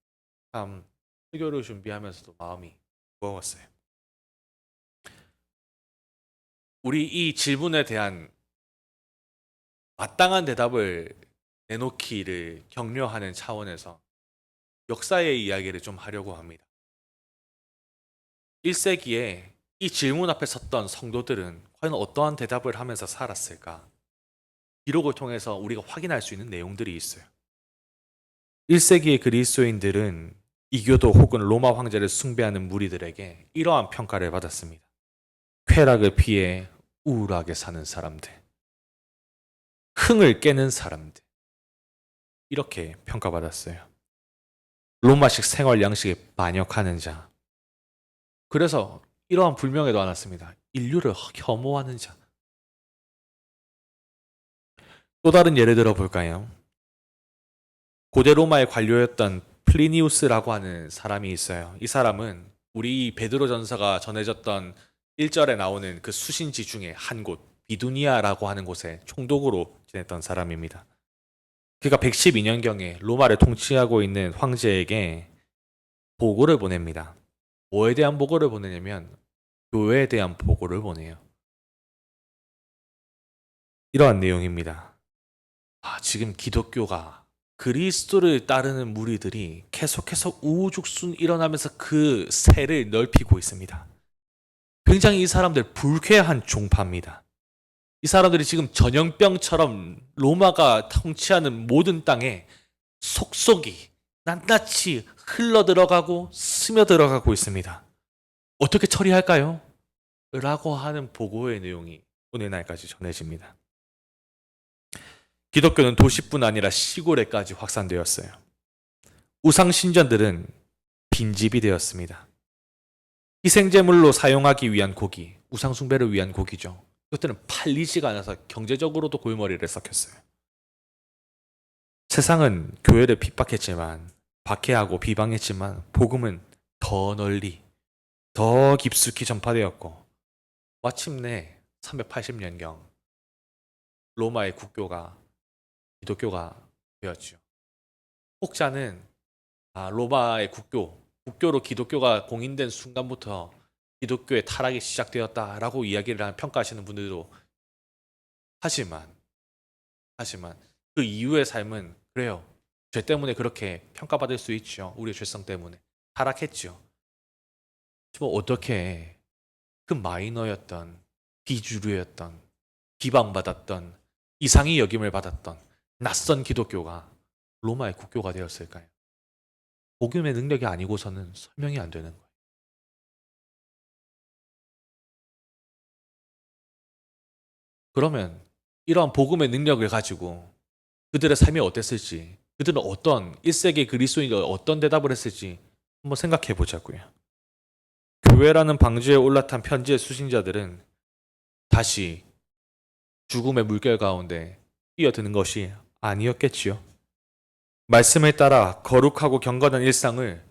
참 설교를 준비하면서도 마음이 무거웠어요. 우리 이 질문에 대한 마땅한 대답을 내놓기를 격려하는 차원에서 역사의 이야기를 좀 하려고 합니다. 1세기에 이 질문 앞에 섰던 성도들은 과연 어떠한 대답을 하면서 살았을까? 기록을 통해서 우리가 확인할 수 있는 내용들이 있어요. 1세기의 그리스도인들은 이교도 혹은 로마 황제를 숭배하는 무리들에게 이러한 평가를 받았습니다. 쾌락을 피해 우울하게 사는 사람들, 흥을 깨는 사람들, 이렇게 평가받았어요. 로마식 생활 양식에 반역하는 자. 그래서 이러한 불명예도 많았습니다. 인류를 혐오하는 자. 또 다른 예를 들어 볼까요? 고대 로마의 관료였던 플리니우스라고 하는 사람이 있어요. 이 사람은 우리 베드로 전서가 전해졌던 1절에 나오는 그 수신지 중에 한 곳, 비두니아라고 하는 곳에 총독으로 지냈던 사람입니다. 그가 112년경에 로마를 통치하고 있는 황제에게 보고를 보냅니다. 뭐에 대한 보고를 보내냐면 교회에 대한 보고를 보내요. 이러한 내용입니다. 지금 기독교가 그리스도를 따르는 무리들이 계속해서 우후죽순 일어나면서 그 세를 넓히고 있습니다. 굉장히 이 사람들 불쾌한 종파입니다. 이 사람들이 지금 전염병처럼 로마가 통치하는 모든 땅에 속속이 낱낱이 흘러들어가고 스며들어가고 있습니다. 어떻게 처리할까요? 라고 하는 보고의 내용이 오늘날까지 전해집니다. 기독교는 도시뿐 아니라 시골에까지 확산되었어요. 우상 신전들은 빈집이 되었습니다. 희생제물로 사용하기 위한 고기, 우상 숭배를 위한 고기죠. 이것들은 팔리지가 않아서 경제적으로도 골머리를 썩혔어요. 세상은 교회를 핍박했지만, 박해하고 비방했지만 복음은 더 널리, 더 깊숙이 전파되었고 마침내 380년경 로마의 국교가 기독교가 되었죠. 혹자는 로마의 국교로 기독교가 공인된 순간부터 기독교의 타락이 시작되었다라고 이야기를 평가하시는 분들도 하지만 그 이후의 삶은 그래요. 죄 때문에 그렇게 평가받을 수 있죠. 우리의 죄성 때문에 타락했죠. 뭐 어떻게 그 마이너였던 비주류였던 비방받았던 이상히 여김을 받았던 낯선 기독교가 로마의 국교가 되었을까요? 복음의 능력이 아니고서는 설명이 안 되는 거예요. 그러면 이러한 복음의 능력을 가지고 그들의 삶이 어땠을지, 그들은 어떤 1세기 그리스도인이 어떤 대답을 했을지 한번 생각해 보자고요. 교회라는 방주에 올라탄 편지의 수신자들은 다시 죽음의 물결 가운데 뛰어드는 것이 아니었겠지요. 말씀에 따라 거룩하고 경건한 일상을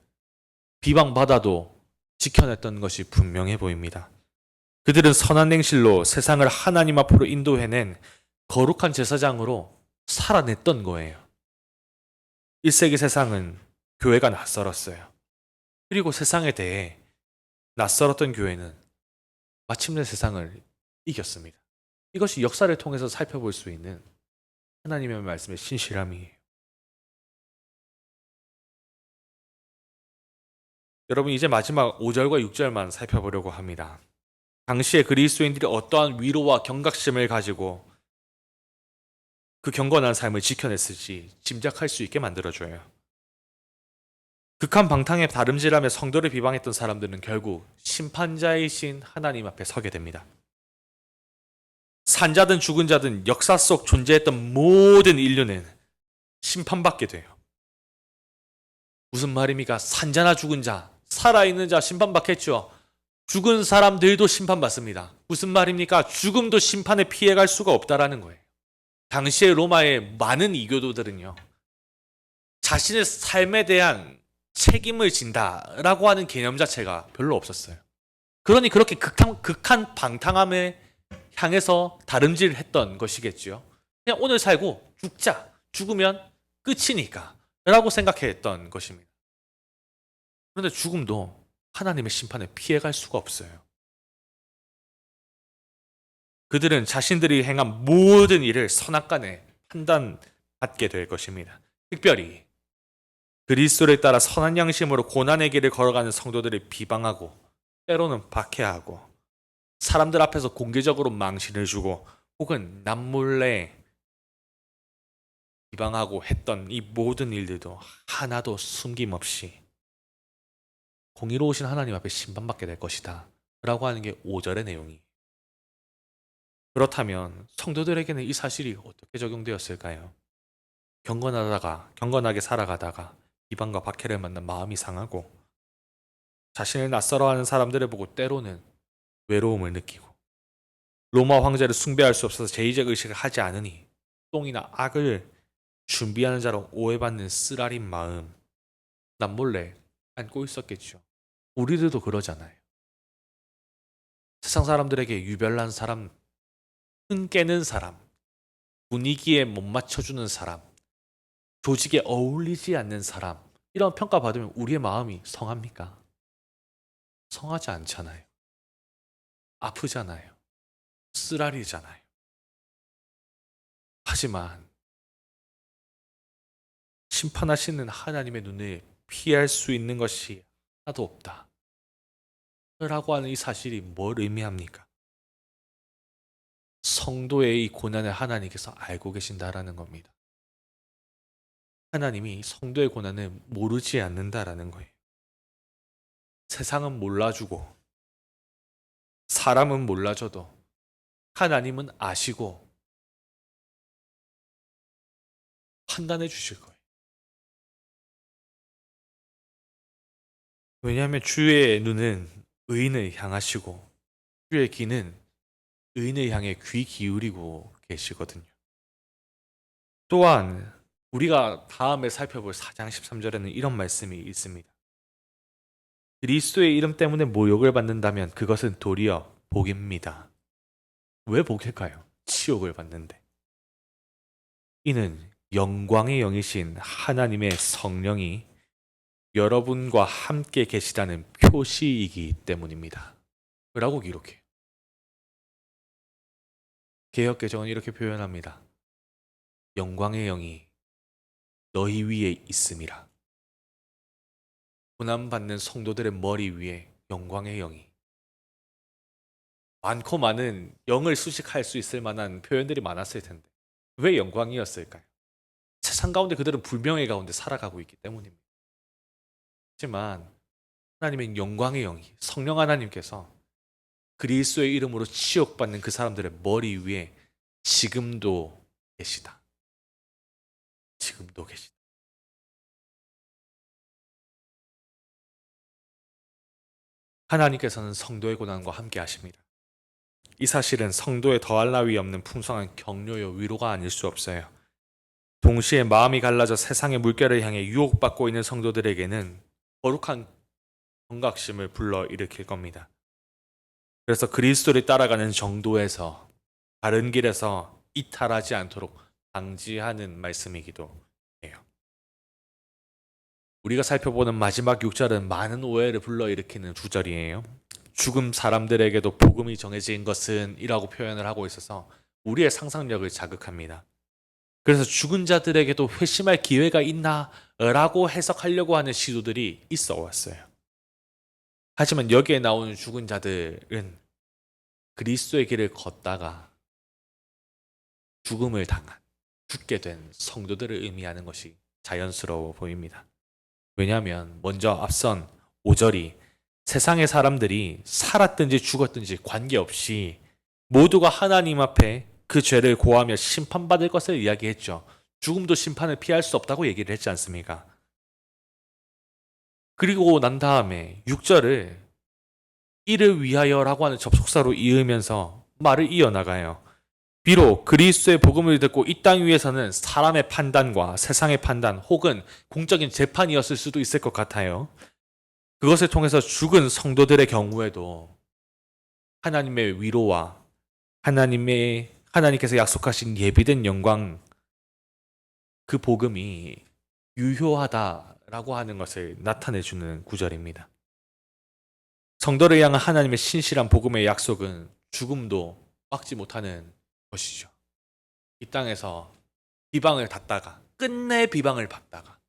비방받아도 지켜냈던 것이 분명해 보입니다. 그들은 선한 행실로 세상을 하나님 앞으로 인도해낸 거룩한 제사장으로 살아냈던 거예요. 1세기 세상은 교회가 낯설었어요. 그리고 세상에 대해 낯설었던 교회는 마침내 세상을 이겼습니다. 이것이 역사를 통해서 살펴볼 수 있는 하나님의 말씀의 신실함이에요. 여러분 이제 마지막 5절과 6절만 살펴보려고 합니다. 당시에 그리스도인들이 어떠한 위로와 경각심을 가지고 그 경건한 삶을 지켜냈을지 짐작할 수 있게 만들어줘요. 극한 방탕에 다름질하며 성도를 비방했던 사람들은 결국 심판자이신 하나님 앞에 서게 됩니다. 산자든 죽은 자든 역사 속 존재했던 모든 인류는 심판받게 돼요. 무슨 말입니까? 산자나 죽은 자, 살아있는 자 심판받겠죠. 죽은 사람들도 심판받습니다. 무슨 말입니까? 죽음도 심판에 피해갈 수가 없다라는 거예요. 당시의 로마의 많은 이교도들은요, 자신의 삶에 대한 책임을 진다라고 하는 개념 자체가 별로 없었어요. 그러니 그렇게 극한 방탕함에 향해서 다름질을 했던 것이겠지요. 그냥 오늘 살고 죽자, 죽으면 끝이니까 라고 생각했던 것입니다. 그런데 죽음도 하나님의 심판에 피해갈 수가 없어요. 그들은 자신들이 행한 모든 일을 선악간에 판단받게 될 것입니다. 특별히 그리스도를 따라 선한 양심으로 고난의 길을 걸어가는 성도들을 비방하고 때로는 박해하고 사람들 앞에서 공개적으로 망신을 주고 혹은 남몰래 비방하고 했던 이 모든 일들도 하나도 숨김없이 공의로우신 하나님 앞에 심판받게 될 것이다 라고 하는 게 5절의 내용이. 그렇다면 성도들에게는 이 사실이 어떻게 적용되었을까요? 경건하게 살아가다가 비방과 박해를 만난 마음이 상하고 자신을 낯설어하는 사람들을 보고 때로는 외로움을 느끼고 로마 황제를 숭배할 수 없어서 제의적 의식을 하지 않으니 똥이나 악을 준비하는 자로 오해받는 쓰라린 마음 남몰래 안고 있었겠죠. 우리들도 그러잖아요. 세상 사람들에게 유별난 사람, 흥 깨는 사람, 분위기에 못 맞춰주는 사람, 조직에 어울리지 않는 사람, 이런 평가받으면 우리의 마음이 성합니까? 성하지 않잖아요. 아프잖아요. 쓰라리잖아요. 하지만 심판하시는 하나님의 눈을 피할 수 있는 것이 하나도 없다 라고 하는 이 사실이 뭘 의미합니까? 성도의 이 고난을 하나님께서 알고 계신다라는 겁니다. 하나님이 성도의 고난을 모르지 않는다라는 거예요. 세상은 몰라주고 사람은 몰라줘도 하나님은 아시고 판단해 주실 거예요. 왜냐하면 주의 눈은 의인을 향하시고 주의 귀는 의인을 향해 귀 기울이고 계시거든요. 또한 우리가 다음에 살펴볼 4장 13절에는 이런 말씀이 있습니다. 그리스도의 이름 때문에 모욕을 받는다면 그것은 도리어 복입니다. 왜 복일까요? 치욕을 받는데. 이는 영광의 영이신 하나님의 성령이 여러분과 함께 계시다는 표시이기 때문입니다. 라고 기록해요. 개역개정은 이렇게 표현합니다. 영광의 영이 너희 위에 있음이라. 고난받는 성도들의 머리 위에 영광의 영이. 많고 많은 영을 수식할 수 있을 만한 표현들이 많았을 텐데 왜 영광이었을까요? 세상 가운데 그들은 불명예 가운데 살아가고 있기 때문입니다. 하지만 하나님의 영광의 영이 성령 하나님께서 그리스도의 이름으로 치욕받는 그 사람들의 머리 위에 지금도 계시다. 지금도 계시다. 하나님께서는 성도의 고난과 함께 하십니다. 이 사실은 성도의 더할 나위 없는 풍성한 격려요 위로가 아닐 수 없어요. 동시에 마음이 갈라져 세상의 물결을 향해 유혹받고 있는 성도들에게는 거룩한 경각심을 불러일으킬 겁니다. 그래서 그리스도를 따라가는 정도에서 바른 길에서 이탈하지 않도록 방지하는 말씀이기도 해요. 우리가 살펴보는 마지막 6절은 많은 오해를 불러일으키는 2절이에요. 죽음 사람들에게도 복음이 정해진 것은 이라고 표현을 하고 있어서 우리의 상상력을 자극합니다. 그래서 죽은 자들에게도 회심할 기회가 있나? 라고 해석하려고 하는 시도들이 있어 왔어요. 하지만 여기에 나오는 죽은 자들은 그리스도의 길을 걷다가 죽음을 당한, 죽게 된 성도들을 의미하는 것이 자연스러워 보입니다. 왜냐하면 먼저 앞선 5절이 세상의 사람들이 살았든지 죽었든지 관계없이 모두가 하나님 앞에 그 죄를 고하며 심판받을 것을 이야기했죠. 죽음도 심판을 피할 수 없다고 얘기를 했지 않습니까? 그리고 난 다음에 6절을 이를 위하여라고 하는 접속사로 이으면서 말을 이어나가요. 비록 그리스도의 복음을 듣고 이 땅 위에서는 사람의 판단과 세상의 판단 혹은 공적인 재판이었을 수도 있을 것 같아요. 그것을 통해서 죽은 성도들의 경우에도 하나님의 위로와 하나님께서 약속하신 예비된 영광, 그 복음이 유효하다라고 하는 것을 나타내주는 구절입니다. 성도를 향한 하나님의 신실한 복음의 약속은 죽음도 막지 못하는 것이죠. 이 땅에서 비방을 받다가 끝내 비방을 받다가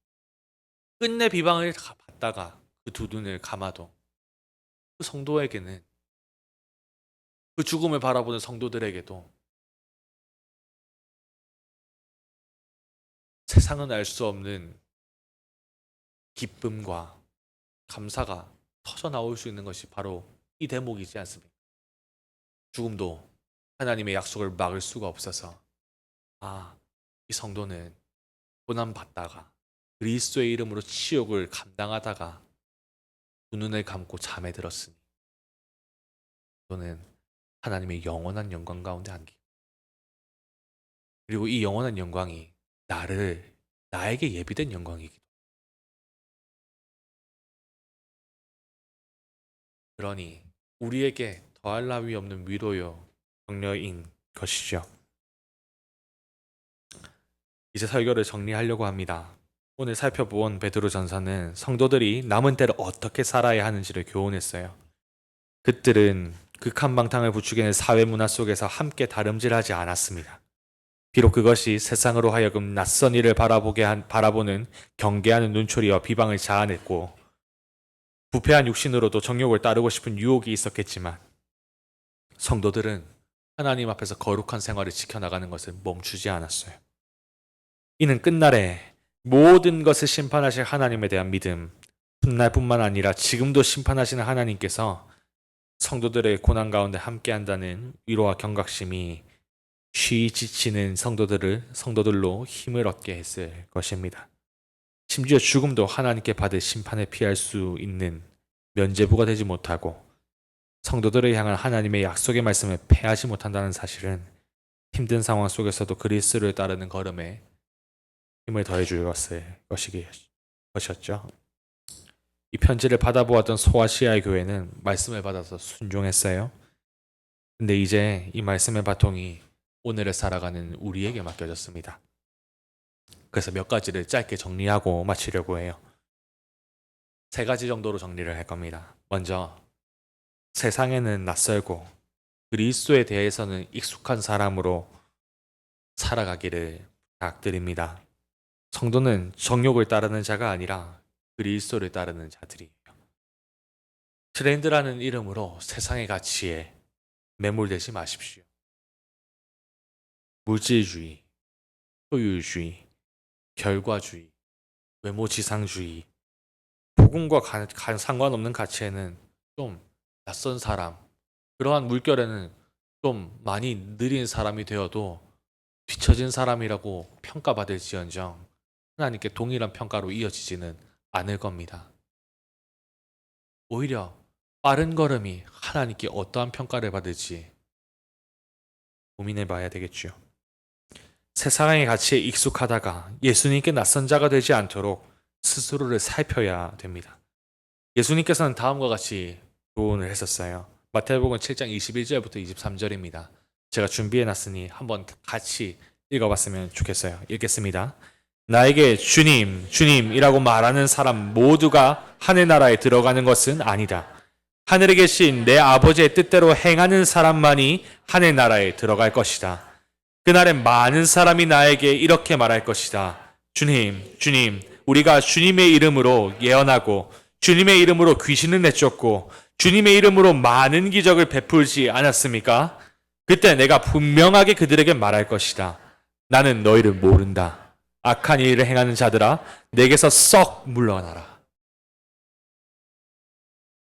그 두 눈을 감아도 그 성도에게는, 그 죽음을 바라보는 성도들에게도 세상은 알 수 없는 기쁨과 감사가 터져 나올 수 있는 것이 바로 이 대목이지 않습니까? 죽음도 하나님의 약속을 막을 수가 없어서 이 성도는 고난 받다가 그리스도의 이름으로 치욕을 감당하다가 두 눈을 감고 잠에 들었으니 또는 하나님의 영원한 영광 가운데 안기. 그리고 이 영원한 영광이 나에게 예비된 영광이기도. 그러니 우리에게 더할 나위 없는 위로요 격려인 것이죠. 이제 설교를 정리하려고 합니다. 오늘 살펴본 베드로전서는 성도들이 남은 때를 어떻게 살아야 하는지를 교훈했어요. 그들은 극한방탕을 부추기는 사회 문화 속에서 함께 다름질하지 않았습니다. 비록 그것이 세상으로 하여금 낯선 일을 바라보는 경계하는 눈초리와 비방을 자아냈고 부패한 육신으로도 정욕을 따르고 싶은 유혹이 있었겠지만 성도들은 하나님 앞에서 거룩한 생활을 지켜나가는 것을 멈추지 않았어요. 이는 끝날에 모든 것을 심판하실 하나님에 대한 믿음, 훗날뿐만 아니라 지금도 심판하시는 하나님께서 성도들의 고난 가운데 함께한다는 위로와 경각심이 쉬이 지치는 성도들로 힘을 얻게 했을 것입니다. 심지어 죽음도 하나님께 받을 심판을 피할 수 있는 면죄부가 되지 못하고 성도들을 향한 하나님의 약속의 말씀을 패하지 못한다는 사실은 힘든 상황 속에서도 그리스도를 따르는 걸음에 힘을 더해 주었을 것이었죠. 이 편지를 받아보았던 소아시아의 교회는 말씀을 받아서 순종했어요. 근데 이제 이 말씀의 바통이 오늘을 살아가는 우리에게 맡겨졌습니다. 그래서 몇 가지를 짧게 정리하고 마치려고 해요. 3가지 정도로 정리를 할 겁니다. 먼저, 세상에는 낯설고 그리스도에 대해서는 익숙한 사람으로 살아가기를 부탁드립니다. 성도는 정욕을 따르는 자가 아니라 그리스도를 따르는 자들이에요. 트렌드라는 이름으로 세상의 가치에 매몰되지 마십시오. 물질주의, 소유주의, 결과주의, 외모지상주의, 복음과 상관없는 가치에는 좀 낯선 사람, 그러한 물결에는 좀 많이 느린 사람이 되어도 뒤처진 사람이라고 평가받을지언정 하나님께 동일한 평가로 이어지지는 않을 겁니다. 오히려 빠른 걸음이 하나님께 어떠한 평가를 받을지 고민해 봐야 되겠죠. 세상의 가치에 익숙하다가 예수님께 낯선 자가 되지 않도록 스스로를 살펴야 됩니다. 예수님께서는 다음과 같이 교훈을 했었어요. 마태복음 7장 21절부터 23절입니다. 제가 준비해놨으니 한번 같이 읽어봤으면 좋겠어요. 읽겠습니다. 나에게 주님, 주님이라고 말하는 사람 모두가 하늘 나라에 들어가는 것은 아니다. 하늘에 계신 내 아버지의 뜻대로 행하는 사람만이 하늘 나라에 들어갈 것이다. 그날엔 많은 사람이 나에게 이렇게 말할 것이다. 주님, 주님, 우리가 주님의 이름으로 예언하고 주님의 이름으로 귀신을 내쫓고 주님의 이름으로 많은 기적을 베풀지 않았습니까? 그때 내가 분명하게 그들에게 말할 것이다. 나는 너희를 모른다. 악한 일을 행하는 자들아, 내게서 썩 물러나라.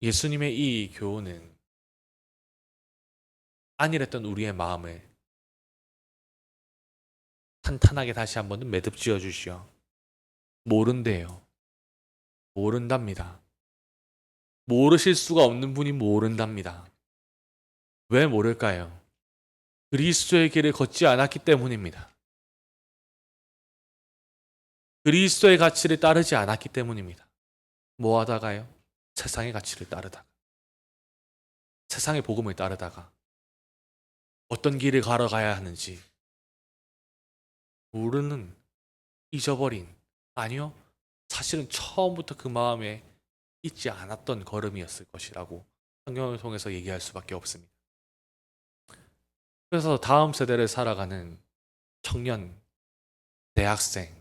예수님의 이 교훈은 안일했던 우리의 마음을 탄탄하게 다시 한번 매듭지어 주시오. 모른대요. 모른답니다. 모르실 수가 없는 분이 모른답니다. 왜 모를까요? 그리스도의 길을 걷지 않았기 때문입니다. 그리스도의 가치를 따르지 않았기 때문입니다. 뭐 하다가요? 세상의 가치를 따르다가, 세상의 복음을 따르다가, 어떤 길을 걸어가야 하는지 모르는, 잊어버린, 아니요, 사실은 처음부터 그 마음에 있지 않았던 걸음이었을 것이라고 성경을 통해서 얘기할 수밖에 없습니다. 그래서 다음 세대를 살아가는 청년, 대학생,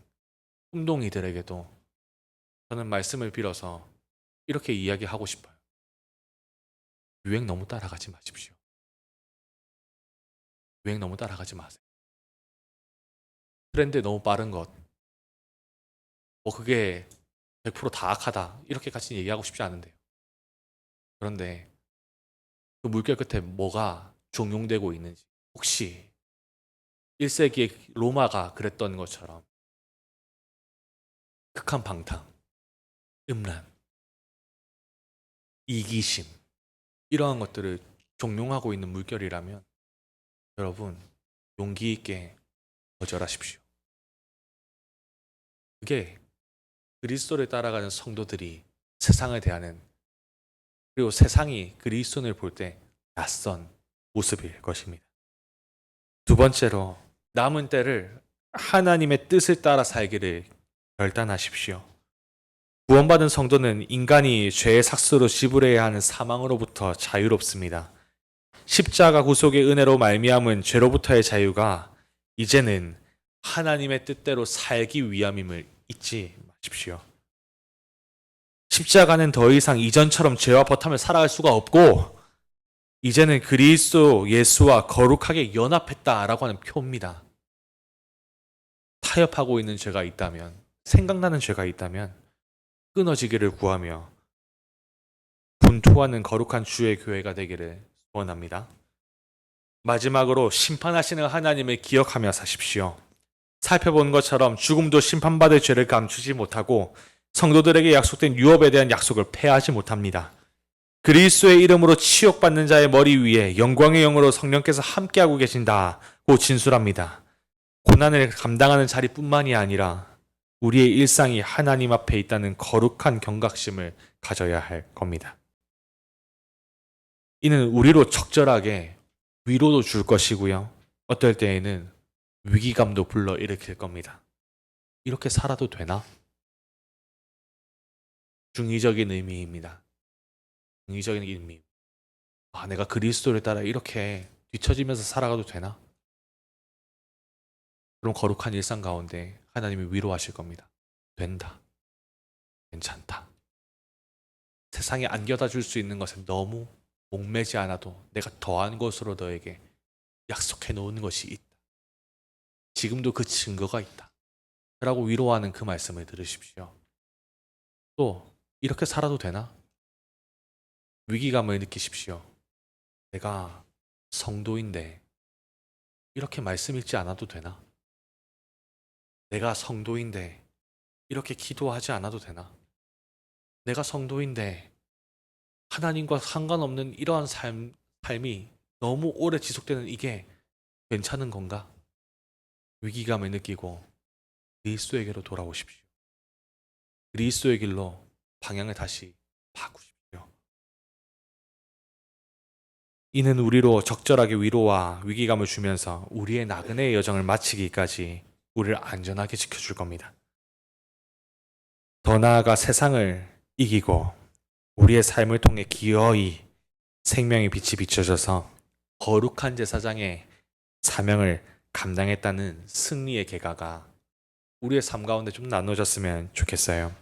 운동이들에게도 저는 말씀을 빌어서 이렇게 이야기하고 싶어요. 유행 너무 따라가지 마십시오. 유행 너무 따라가지 마세요. 트렌드 너무 빠른 것, 그게 100%다 악하다, 이렇게까지 얘기하고 싶지 않은데요. 그런데 그 물결 끝에 뭐가 종용되고 있는지, 혹시 1세기의 로마가 그랬던 것처럼 극한 방탕, 음란, 이기심, 이러한 것들을 종용하고 있는 물결이라면 여러분, 용기 있게 거절하십시오. 그게 그리스도를 따라가는 성도들이 세상을 대하는, 그리고 세상이 그리스도를 볼 때 낯선 모습일 것입니다. 두 번째로, 남은 때를 하나님의 뜻을 따라 살기를 결단하십시오. 구원받은 성도는 인간이 죄의 삭스로 지불해야 하는 사망으로부터 자유롭습니다. 십자가 구속의 은혜로 말미암은 죄로부터의 자유가 이제는 하나님의 뜻대로 살기 위함임을 잊지 마십시오. 십자가는 더 이상 이전처럼 죄와 버텀을 살아갈 수가 없고, 이제는 그리스도 예수와 거룩하게 연합했다라고 하는 표입니다. 타협하고 있는 죄가 있다면, 생각나는 죄가 있다면 끊어지기를 구하며 분투하는 거룩한 주의 교회가 되기를 원합니다. 마지막으로, 심판하시는 하나님을 기억하며 사십시오. 살펴본 것처럼 죽음도 심판받을 죄를 감추지 못하고 성도들에게 약속된 유업에 대한 약속을 폐하지 못합니다. 그리스도의 이름으로 치욕받는 자의 머리 위에 영광의 영으로 성령께서 함께하고 계신다고 진술합니다. 고난을 감당하는 자리뿐만이 아니라 우리의 일상이 하나님 앞에 있다는 거룩한 경각심을 가져야 할 겁니다. 이는 우리로 적절하게 위로도 줄 것이고요. 어떨 때에는 위기감도 불러일으킬 겁니다. 이렇게 살아도 되나? 중의적인 의미입니다. 중의적인 의미. 내가 그리스도를 따라 이렇게 뒤처지면서 살아가도 되나? 그런 거룩한 일상 가운데 하나님이 위로하실 겁니다. 된다. 괜찮다. 세상에 안겨다 줄 수 있는 것에 너무 목매지 않아도 내가 더한 것으로 너에게 약속해 놓은 것이 있다. 지금도 그 증거가 있다. 라고 위로하는 그 말씀을 들으십시오. 또 이렇게 살아도 되나? 위기감을 느끼십시오. 내가 성도인데 이렇게 말씀 읽지 않아도 되나? 내가 성도인데 이렇게 기도하지 않아도 되나? 내가 성도인데 하나님과 상관없는 이러한 삶이 너무 오래 지속되는 이게 괜찮은 건가? 위기감을 느끼고 그리스도에게로 돌아오십시오. 그리스도의 길로 방향을 다시 바꾸십시오. 이는 우리로 적절하게 위로와 위기감을 주면서 우리의 나그네의 여정을 마치기까지 우리를 안전하게 지켜줄 겁니다. 더 나아가 세상을 이기고 우리의 삶을 통해 기어이 생명의 빛이 비춰져서 거룩한 제사장의 사명을 감당했다는 승리의 계가가 우리의 삶 가운데 좀 나눠졌으면 좋겠어요.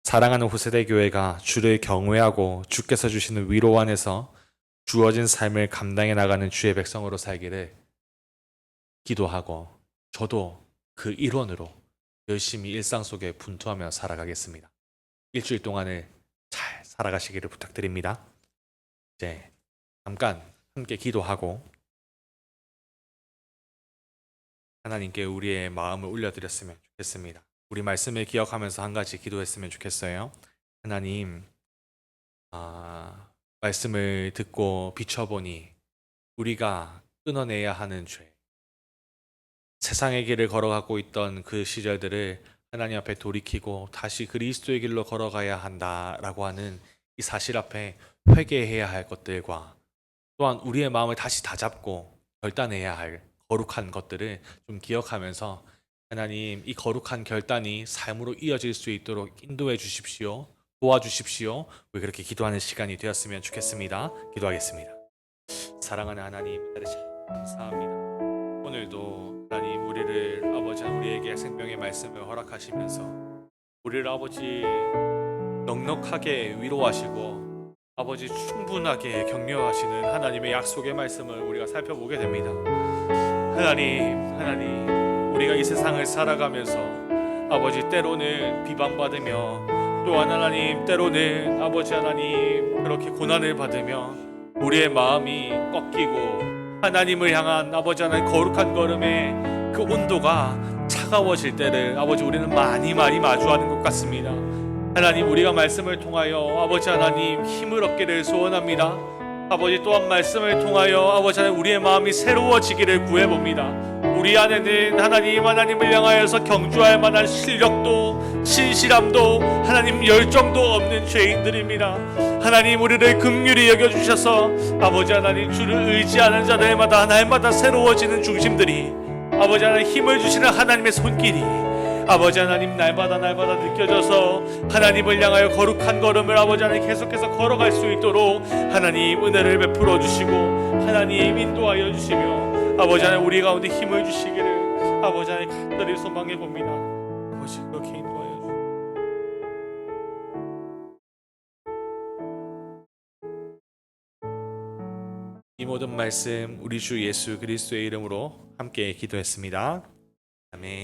사랑하는 호세대 교회가 주를 경외하고 주께서 주시는 위로 안에서 주어진 삶을 감당해 나가는 주의 백성으로 살기를 기도하고 저도 그 일원으로 열심히 일상 속에 분투하며 살아가겠습니다. 일주일 동안을 잘 살아가시기를 부탁드립니다. 이제 잠깐 함께 기도하고 하나님께 우리의 마음을 올려드렸으면 좋겠습니다. 우리 말씀을 기억하면서 한 가지 기도했으면 좋겠어요. 하나님, 말씀을 듣고 비춰보니 우리가 끊어내야 하는 죄, 세상의 길을 걸어가고 있던 그 시절들을 하나님 앞에 돌이키고 다시 그리스도의 길로 걸어가야 한다라고 하는 이 사실 앞에 회개해야 할 것들과 또한 우리의 마음을 다시 다잡고 결단해야 할 거룩한 것들을 좀 기억하면서 하나님, 이 거룩한 결단이 삶으로 이어질 수 있도록 인도해 주십시오. 도와주십시오. 우리 그렇게 기도하는 시간이 되었으면 좋겠습니다. 기도하겠습니다. 사랑하는 하나님, 감사합니다. 오늘도 하나님, 우리를 아버지, 우리에게 생명의 말씀을 허락하시면서 우리를 아버지 넉넉하게 위로하시고 아버지 충분하게 격려하시는 하나님의 약속의 말씀을 우리가 살펴보게 됩니다. 하나님, 우리가 이 세상을 살아가면서 아버지 때로는 비방받으며 또한 하나님 때로는 아버지 하나님 그렇게 고난을 받으며 우리의 마음이 꺾이고 하나님을 향한 아버지 하나님 거룩한 걸음에 그 온도가 차가워질 때를 아버지 우리는 많이 마주하는 것 같습니다. 하나님, 우리가 말씀을 통하여 아버지 하나님 힘을 얻기를 소원합니다. 아버지 또한 말씀을 통하여 아버지 하나님 우리의 마음이 새로워지기를 구해봅니다. 우리 안에는 하나님을 향하여서 경주할 만한 실력도 신실함도 하나님 열정도 없는 죄인들입니다. 하나님, 우리를 긍휼히 여겨주셔서 아버지 하나님 주를 의지하는 자들마다 날마다 새로워지는 중심들이 아버지 하나님 힘을 주시는 하나님의 손길이 아버지 하나님 날마다 느껴져서 하나님을 향하여 거룩한 걸음을 아버지 하나님 계속해서 걸어갈 수 있도록 하나님 은혜를 베풀어 주시고 하나님 인도하여 주시며 아버지 하나님 우리 가운데 힘을 주시기를 아버지 하나님 간절히 소망해 봅니다. 아버지 그렇게 인도하여 주시고 이 모든 말씀 우리 주 예수 그리스도의 이름으로 함께 기도했습니다. 아멘.